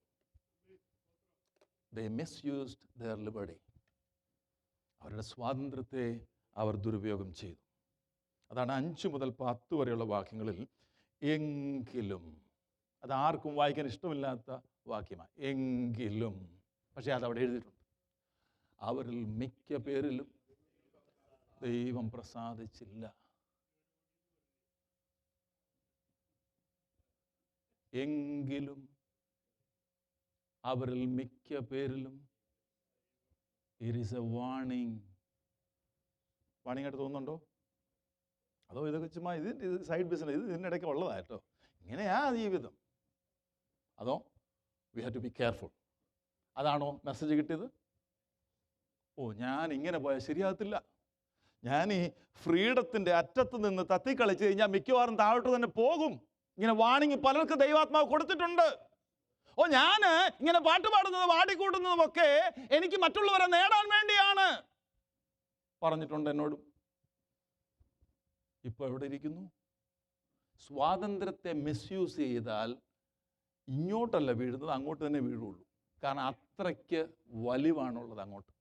they misused their liberty. അവരുടെ സ്വാതന്ത്ര്യത്തെ അവർ ദുരുപയോഗം ചെയ്തു. അതാണ് 5 മുതൽ 10 വരെയുള്ള വാക്യങ്ങളിൽ എങ്കിലും. അത് ആർക്കും വായിക്കാൻ ഇഷ്ടമില്ലാത്ത വാക്യമാണ്, എങ്കിലും. പക്ഷേ അതവിടെ എഴുതിയിട്ടുണ്ട്. അവരിൽ മിക്ക പേരിലും ദൈവം പ്രസാദിച്ചില്ല. എങ്കിലും അവരിൽ മിക്ക പേരിലും it is A warning. Warning ആയിട്ട് തോന്നുന്നുണ്ടോ? അതോ ഇതൊക്കെ ചുമ്മാ ഇത് സൈഡ് ബിസിനസ്, ഇത് ഇതിനിടയ്ക്ക് ഉള്ളതായിട്ടോ, ഇങ്ങനെയാ ജീവിതം? അതോ we have to be careful? അതാണോ മെസ്സേജ് കിട്ടിയത്? ഞാൻ ഇങ്ങനെ പോയാൽ ശരിയാകത്തില്ല, ഞാൻ ഈ ഫ്രീഡത്തിൻ്റെ അറ്റത്ത് നിന്ന് തത്തിക്കളിച്ച് കഴിഞ്ഞാൽ മിക്കവാറും താഴോട്ട് തന്നെ പോകും. ഇങ്ങനെ വാണിംഗ് പലർക്ക് ദൈവാത്മാവ് കൊടുത്തിട്ടുണ്ട്. ഞാൻ ഇങ്ങനെ പാട്ട് പാടുന്നതും ആടിക്കൂട്ടുന്നതും ഒക്കെ എനിക്ക് മറ്റുള്ളവരെ നേടാൻ വേണ്ടിയാണ് പറഞ്ഞിട്ടുണ്ട് എന്നോടും. ഇപ്പോൾ എവിടെ ഇരിക്കുന്നു? സ്വാതന്ത്ര്യത്തെ മിസ്യൂസ് ചെയ്താൽ ഇങ്ങോട്ടല്ല വീഴുന്നത്, അങ്ങോട്ട് തന്നെ വീഴുള്ളൂ. കാരണം അത്രയ്ക്ക് വലിവാണുള്ളത് അങ്ങോട്ട്.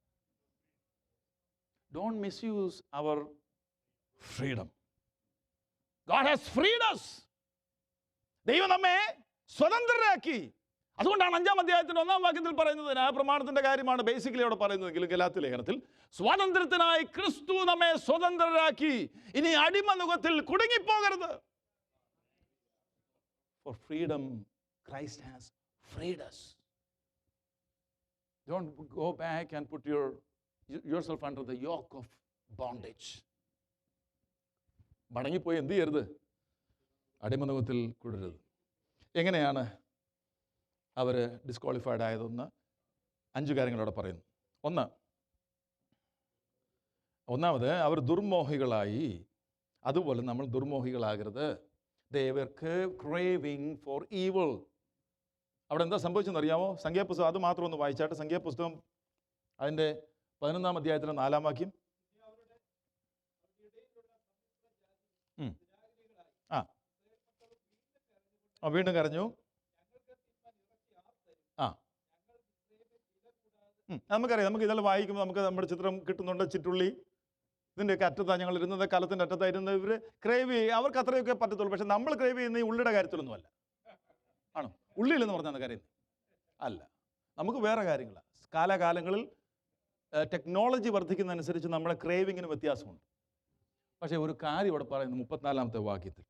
Don't misuse our freedom. God has freed us. ദൈവം നമ്മെ സ്വതന്ത്രരാക്കി. അതുകൊണ്ടാണ് 5-ാം അധ്യായത്തിന്റെ 1-ാം വാക്യത്തിൽ പറയുന്നത്, ന്യായപ്രമാണത്തിന്റെ കാര്യമാണ് ബേസിക്കലി അവിടെ പറയുന്നതെങ്കിലും ഗലാത്യ ലേഖനത്തിൽ സ്വാതന്ത്ര്യത്തിനായി ക്രിസ്തു നമ്മെ സ്വതന്ത്രരാക്കി, ഇനി അടിമനുഖത്തിൽ കുടുങ്ങിപ്പോകരുത്. For freedom Christ has freed us. Don't go back and put yourself under the yoke of bondage. മടങ്ങിപ്പോയി എന്ത് ചെയ്യരുത്? അടിമനുഖത്തിൽ കൂടരുത്. എങ്ങനെയാണ് അവർ ഡിസ്ക്വാളിഫൈഡ് ആയതെന്ന് 5 കാര്യങ്ങളോടെ പറയുന്നു. ഒന്നാമത് അവർ ദുർമോഹികളായി. അതുപോലെ നമ്മൾ ദുർമോഹികളാകരുത്. They were craving for evil. അവിടെ എന്താ സംഭവിച്ചെന്ന് അറിയാമോ? സംഖ്യാപുസ്തകം അത് മാത്രം ഒന്ന് വായിച്ചാട്ടെ. സംഖ്യാപുസ്തകം അതിൻ്റെ 11-ാം അധ്യായത്തിൻ്റെ 4-ാം വാക്യം. വീണ്ടും കരഞ്ഞു. നമുക്കറിയാം, നമുക്ക് ഇതെല്ലാം വായിക്കുമ്പോൾ നമുക്ക് നമ്മുടെ ചിത്രം കിട്ടുന്നുണ്ട്. ചിറ്റുള്ളി ഇതിൻ്റെയൊക്കെ അറ്റത്താണ് ഞങ്ങൾ ഇരുന്നത്, കലത്തിൻ്റെ അറ്റത്തായിരുന്നു. ഇവർ ക്രേവ് ചെയ്യും, അവർക്ക് അത്രയൊക്കെ പറ്റത്തുള്ളൂ. പക്ഷെ നമ്മൾ ക്രേവ് ചെയ്യുന്ന ഈ ഉള്ളിയുടെ കാര്യത്തിലൊന്നുമല്ല. ആണോ? ഉള്ളിയിലെന്ന് പറഞ്ഞാൽ കരയുന്നത് അല്ല, നമുക്ക് വേറെ കാര്യങ്ങളാണ്. കാലാകാലങ്ങളിൽ ടെക്നോളജി വർദ്ധിക്കുന്നതനുസരിച്ച് നമ്മുടെ ക്രേവിങ്ങിന് വ്യത്യാസമുണ്ട്. പക്ഷേ ഒരു കാര്യം ഇവിടെ പറയുന്നു 34-ാമത്തെ വാക്യത്തിൽ.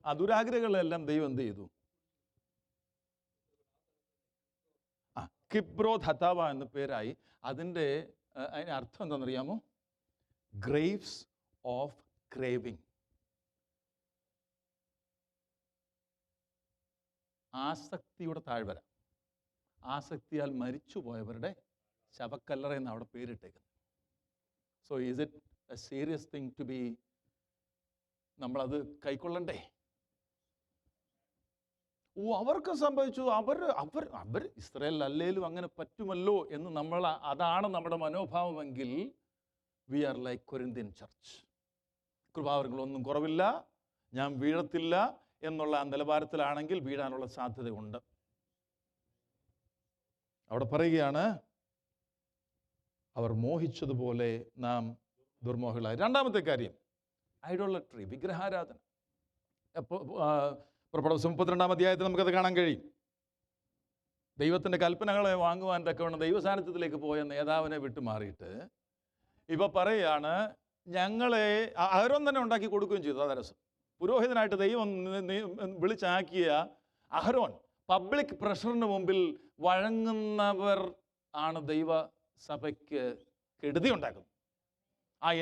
ആ ദുരാഗ്രഹങ്ങളെല്ലാം ദൈവം എന്ത് ചെയ്തു? കിബ്രോത്ത് ഹത്താവ എന്ന പേരായി. അതിൻ്റെ അർത്ഥം എന്താണെന്നറിയാമോ? Graves of craving. ആസക്തിയുടെ താഴ്വര. ആസക്തിയാൽ മരിച്ചു പോയവരുടെ ശവക്കല്ലറ എന്ന് അവിടെ പേരിട്ടേക്കുന്നത്. So is it a serious thing to be? നമ്മളത് കൈക്കൊള്ളണ്ടേ? അവർക്ക് സംഭവിച്ചു, അവർ ഇസ്രായേൽ അല്ലേലും അങ്ങനെ പറ്റുമല്ലോ എന്ന് അതാണ് നമ്മുടെ മനോഭാവമെങ്കിൽ we are like Corinthian church. കൃപാവരങ്ങളൊന്നും കുറവില്ല, ഞാൻ വീഴത്തില്ല എന്നുള്ള ആ നിലവാരത്തിലാണെങ്കിൽ വീഴാനുള്ള സാധ്യതയുണ്ട്. അവിടെ പറയുകയാണ്, അവർ മോഹിച്ചതുപോലെ നാം ദുർമോഹികളായി. 2-ാമത്തെ കാര്യം ഐഡോളട്രി, വിഗ്രഹാരാധന. പുറപ്പെടുന്ന 32-ാം അധ്യായത്തിൽ നമുക്കത് കാണാൻ കഴിയും. ദൈവത്തിൻ്റെ കൽപ്പനകളെ വാങ്ങുവാൻ തക്കവണ്ണം ദൈവസാന്നിധ്യത്തിലേക്ക് പോയ നേതാവിനെ വിട്ടുമാറിയിട്ട് ഇവ പറയുകയാണ്, ഞങ്ങളെ അഹരോൻ തന്നെ ഉണ്ടാക്കി കൊടുക്കുകയും ചെയ്തു. അതാ രസം. പുരോഹിതനായിട്ട് ദൈവം വിളിച്ചാക്കിയ അഹരോൻ പബ്ലിക് പ്രഷറിന് മുമ്പിൽ വഴങ്ങുന്നവർ ആണ് ദൈവസഭയ്ക്ക് കെടുതി ഉണ്ടാക്കുന്നത്.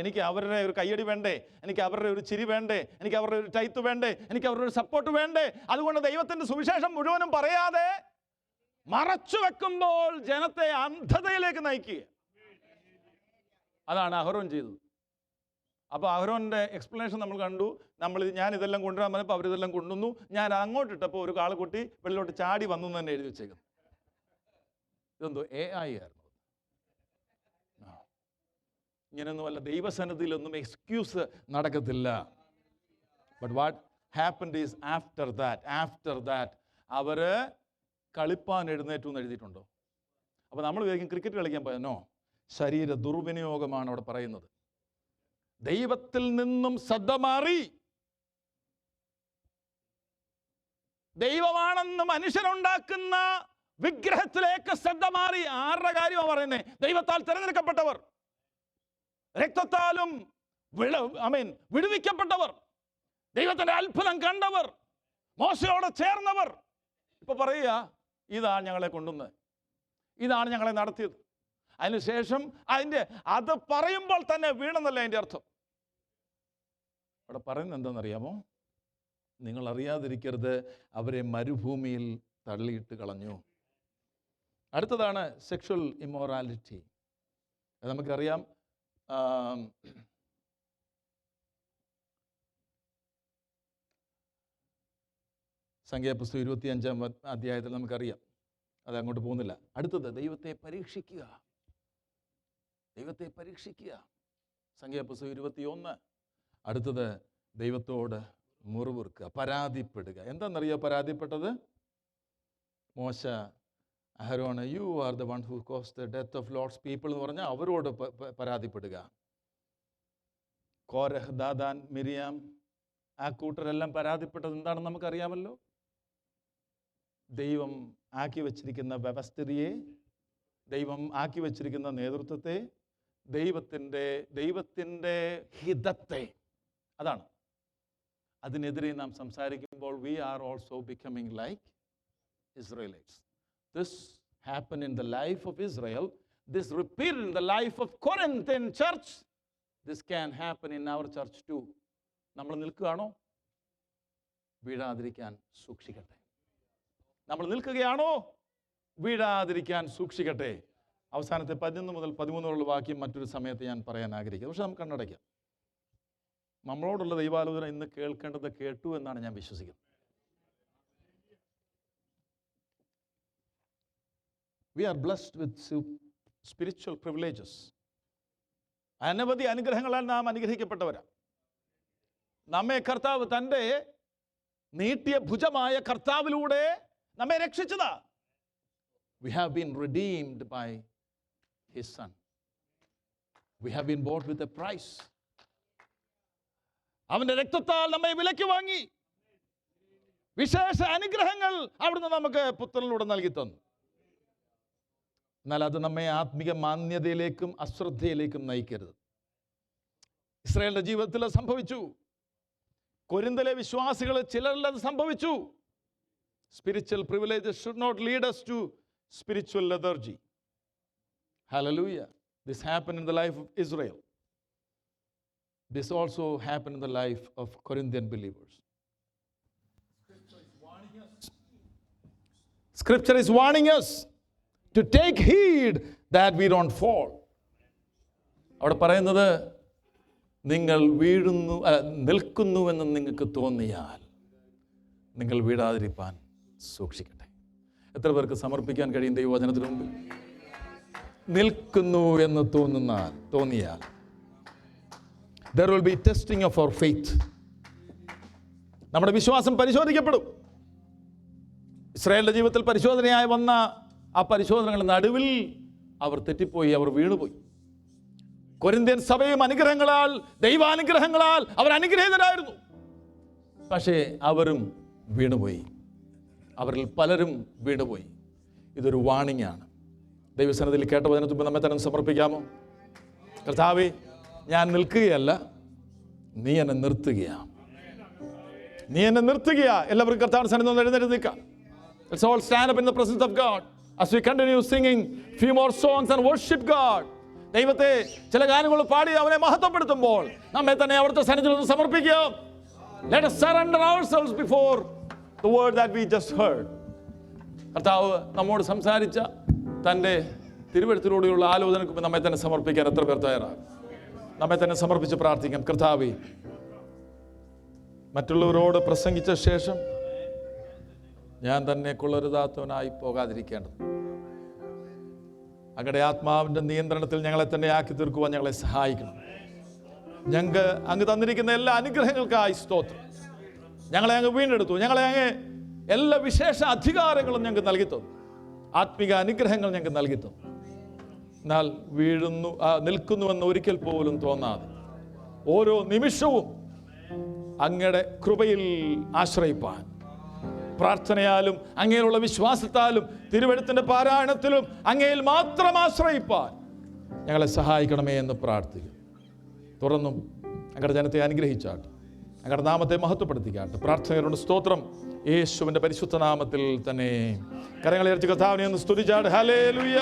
എനിക്ക് അവരുടെ ഒരു കയ്യടി വേണ്ടേ, എനിക്ക് അവരുടെ ഒരു ചിരി വേണ്ടേ, എനിക്ക് അവരുടെ ഒരു ടൈത്ത് വേണ്ടേ, എനിക്ക് അവരുടെ ഒരു സപ്പോർട്ട് വേണ്ടേ. അതുകൊണ്ട് ദൈവത്തിൻ്റെ സുവിശേഷം മുഴുവനും പറയാതെ മറച്ചു വെക്കുമ്പോൾ ജനത്തെ അന്ധതയിലേക്ക് നയിക്കുക. അതാണ് അഹരോൻ ചെയ്തത്. അപ്പോൾ അഹരോൻ്റെ എക്സ്പ്ലനേഷൻ നമ്മൾ കണ്ടു. ഞാൻ ഇതെല്ലാം കൊണ്ടുവരാൻ പറഞ്ഞപ്പോൾ അവരിതെല്ലാം കൊണ്ടുവന്നു. ഞാൻ അങ്ങോട്ടിട്ടപ്പോൾ ഒരു കാളക്കുട്ടി വെള്ളിലോട്ട് ചാടി വന്നു എന്ന് തന്നെ എഴുതി വെച്ചേക്കുന്നു. ഇതെന്തോ AI ആയിരുന്നു. ഇങ്ങനെയൊന്നും അല്ല, ദൈവസന്നിധിയിലൊന്നും എക്സ്ക്യൂസ് നടക്കത്തില്ല. But what happened is after that അവർ കളിപ്പാൻ എഴുന്നേറ്റു എന്ന് എഴുതിയിട്ടുണ്ടോ? അപ്പോൾ നമ്മൾ വിചാരിക്കും ക്രിക്കറ്റ് കളിക്കാൻ പോയെന്നോ? ശരീര ദുർവിനിയോഗമാണ് അവിടെ പറയുന്നത്. ദൈവത്തിൽ നിന്നും ശ്രദ്ധ മാറി, ദൈവമാണെന്ന് മനുഷ്യനുണ്ടാക്കുന്ന വിഗ്രഹത്തിലേക്ക് ശ്രദ്ധ മാറി. ആരുടെ കാര്യമാണ് പറയുന്നത്? ദൈവത്താൽ തിരഞ്ഞെടുക്കപ്പെട്ടവർ, രക്തത്താലും വിടുവിക്കപ്പെട്ടവർ, ദൈവത്തിന്റെ അത്ഭുതം കണ്ടവർ, മോശയോടെ ചേർന്നവർ. ഇപ്പൊ പറയുക, ഇതാണ് ഞങ്ങളെ കൊണ്ടുവന്നത്, ഇതാണ് ഞങ്ങളെ നടത്തിയത്. അതിനുശേഷം അത് പറയുമ്പോൾ തന്നെ വീണെന്നല്ല അതിൻ്റെ അർത്ഥം. അവിടെ പറയുന്നത് എന്താണെന്നറിയാമോ? നിങ്ങൾ അറിയാതിരിക്കരുത്, അവരെ മരുഭൂമിയിൽ തള്ളിയിട്ട് കളഞ്ഞു. അടുത്തതാണ് സെക്ഷൽ ഇമ്മോറാലിറ്റി. അത് നമുക്കറിയാം. സംഖ്യാപുസ്തകം 25-ാം അധ്യായത്തിൽ നമുക്കറിയാം. അത് അങ്ങോട്ട് പോകുന്നില്ല. അടുത്തത് ദൈവത്തെ പരീക്ഷിക്കുക. സംഖ്യാപുസ്തകം 21. അടുത്തത് ദൈവത്തോട് മുറിവുറുക്കുക, പരാതിപ്പെടുക. എന്താണെന്നറിയോ പരാതിപ്പെട്ടത്? മോശ അഹരോണ്, you are the one who cause the death of lots people എന്ന് പറഞ്ഞാൽ അവരോട് പരാതിപ്പെടുക. കോരഹ്, ദാദാൻ, മിരിയാം, ആ കൂട്ടരെല്ലാം പരാതിപ്പെട്ടത് എന്താണെന്ന് നമുക്കറിയാമല്ലോ. ദൈവം ആക്കി വച്ചിരിക്കുന്ന വ്യവസ്ഥിതിയെ, ദൈവം ആക്കി വച്ചിരിക്കുന്ന നേതൃത്വത്തെ, ദൈവത്തിൻ്റെ ഹിതത്തെ, അതാണ്. അതിനെതിരെ നാം സംസാരിക്കുമ്പോൾ we are also becoming like Israelites. This happened in the life of Israel. This repeated in the life of Corinthian church. This can happen in our church too. നമ്മൾ നിൽക്കുകയാണോ? വീഴാതിരിക്കാൻ സൂക്ഷിക്കട്ടെ. നമ്മൾ നിൽക്കുകയാണോ? വീഴാതിരിക്കാൻ സൂക്ഷിക്കട്ടെ. അവസാനത്തെ 11 മുതൽ 13 വാക്യം മറ്റൊരു സമയത്ത് ഞാൻ പറയാൻ ആഗ്രഹിക്കുന്നു. പക്ഷെ നമുക്ക് കണ്ണടയ്ക്കാം. നമ്മളോടുള്ള ദൈവാലോചന ഇന്ന് കേൾക്കേണ്ടത് കേട്ടു എന്നാണ് ഞാൻ വിശ്വസിക്കുന്നത്. We are blessed with spiritual privileges. അനവധി അനുഗ്രഹങ്ങളാൽ നാം അനുഗ്രഹിക്കപ്പെട്ടവരാണ്. നമ്മെ കർത്താവ് തൻ്റെ നീട്ടിയ ഭുജമായ കർത്താവിലൂടെ നമ്മെ രക്ഷിച്ചതാ. We have been redeemed by His Son. We have been bought with a price. അവൻ്റെ രക്തത്താൽ നമ്മെ വിലയ്ക്ക് വാങ്ങി. വിശേഷ അനുഗ്രഹങ്ങൾ അവിടുന്ന് നമുക്ക് പുത്രനിലൂടെ നൽകി തന്നു. എന്നാൽ അത് നമ്മെ ആത്മിക മാന്യതയിലേക്കും അശ്രദ്ധയിലേക്കും നയിക്കരുത്. ഇസ്രായേലിന്റെ ജീവിതത്തിൽ സംഭവിച്ചു. കൊരിന്തിലെ വിശ്വാസികൾ ചിലരിൽ അത് സംഭവിച്ചു. Spiritual privileges should not lead us to spiritual lethargy. Hallelujah. This happened in the life of Israel. This also happened in the life of Corinthian believers. Scripture is warning us to take heed that we don't fall. അവിടെ പറയുന്നത്, നിങ്ങൾ നിൽക്കുന്നുവെന്ന് നിങ്ങൾക്ക് തോന്നിയാൽ നിങ്ങൾ വീഴാതിരിപ്പാൻ സൂക്ഷിക്കട്ടെ. എത്ര പേർക്ക് സമർപ്പിക്കാൻ കഴിയും ദൈവവചനത്തിന് മുമ്പിൽ? നിൽക്കുന്നു എന്ന് തോന്നിയാൽ there will be testing of our faith. നമ്മുടെ വിശ്വാസം പരിശോധിക്കപ്പെടും. ഇസ്രായേലിന്റെ ജീവിതത്തിൽ പരിശോധനയായി വന്ന ആ പരിശോധനകളുടെ നടുവിൽ അവർ തെറ്റിപ്പോയി, അവർ വീണുപോയി. കൊരിന്ത്യൻ സഭയും അനുഗ്രഹങ്ങളാൽ, ദൈവാനുഗ്രഹങ്ങളാൽ അവർ അനുഗ്രഹീതരായിരുന്നു. പക്ഷേ അവരും വീണുപോയി. അവരിൽ പലരും വീണുപോയി. ഇതൊരു വാണിംഗ് ആണ്. ദൈവസന്നിധിയിൽ കേട്ട വചനത്തിന് നമ്മെ തന്നെ സമർപ്പിക്കാമോ? കർത്താവേ, ഞാൻ നിൽക്കുകയല്ല, നീ എന്നെ നിർത്തുകയാണ്. എല്ലാവർക്കും കർത്താവിന്റെ സന്നിധിയിൽ എഴുന്നേറ്റ് നിൽക്കാം. Let's all stand up in the presence of God as we continue singing few more songs and worship God. ദൈവത്തെ ചില ഗാനങ്ങൾ പാടി അവനെ മഹത്വപ്പെടുത്തുമ്പോൾ നമ്മെ തന്നെ അവിടുത്തെ സന്നിധിയിൽ സമർപ്പിക്കുക. Let us surrender ourselves before the word that we just heard. കർത്താവ് നമ്മോട് സംസാരിച്ച തൻ്റെ തിരുവെഴുത്തിലൂടെയുള്ള ആലോചനയ്ക്ക് നമ്മെ തന്നെ സമർപ്പിക്കാൻ എത്ര പേർ തയ്യാറാണ്? നമ്മെ തന്നെ സമർപ്പിച്ച് പ്രാർത്ഥിക്കാം. കർത്താവേ, മറ്റുള്ളവരോട് പ്രസംഗിച്ച ശേഷം ഞാൻ തന്നെ കൊള്ളരുതാത്തവനായി പോകാതിരിക്കേണ്ടത് അങ്ങയുടെ ആത്മാവിൻ്റെ നിയന്ത്രണത്തിൽ ഞങ്ങളെ തന്നെ ആക്കി തീർക്കുവാൻ ഞങ്ങളെ സഹായിക്കണം. ഞങ്ങൾക്ക് അങ്ങ് തന്നിരിക്കുന്ന എല്ലാ അനുഗ്രഹങ്ങൾക്കായി സ്തോത്രം. ഞങ്ങളെ അങ്ങ് വീണ്ടെടുത്തു. ഞങ്ങളെ അങ്ങ് എല്ലാ വിശേഷ അധികാരങ്ങളും ഞങ്ങൾക്ക് നൽകി തന്നു. ആത്മിക അനുഗ്രഹങ്ങൾ ഞങ്ങൾക്ക് നൽകി തന്നു. എന്നാൽ നിൽക്കുന്നുവെന്ന് ഒരിക്കൽ പോലും തോന്നാതെ ഓരോ നിമിഷവും അങ്ങയുടെ കൃപയിൽ ആശ്രയിപ്പാൻ, പ്രാർത്ഥനയാലും അങ്ങയിലുള്ള വിശ്വാസത്താലും തിരുവെഴുത്തിന്റെ പാരായണത്തിലും അങ്ങയിൽ മാത്രം ആശ്രയിപ്പാൻ ഞങ്ങളെ സഹായിക്കണമേ എന്ന് പ്രാർത്ഥിക്കും. തുറന്നും അങ്ങയുടെ ജനത്തെ അനുഗ്രഹിച്ചാട്ടെ, അങ്ങയുടെ നാമത്തെ മഹത്വപ്പെടുത്തിക്കാട്ടെ. പ്രാർത്ഥനകളുടെ സ്തോത്രം യേശുവിന്റെ പരിശുദ്ധ നാമത്തിൽ തന്നെ. കരങ്ങളെ അടിച്ച് കർത്താവിനെ ഒന്ന് സ്തുതിച്ചാട്ടെ. ഹല്ലേലൂയ.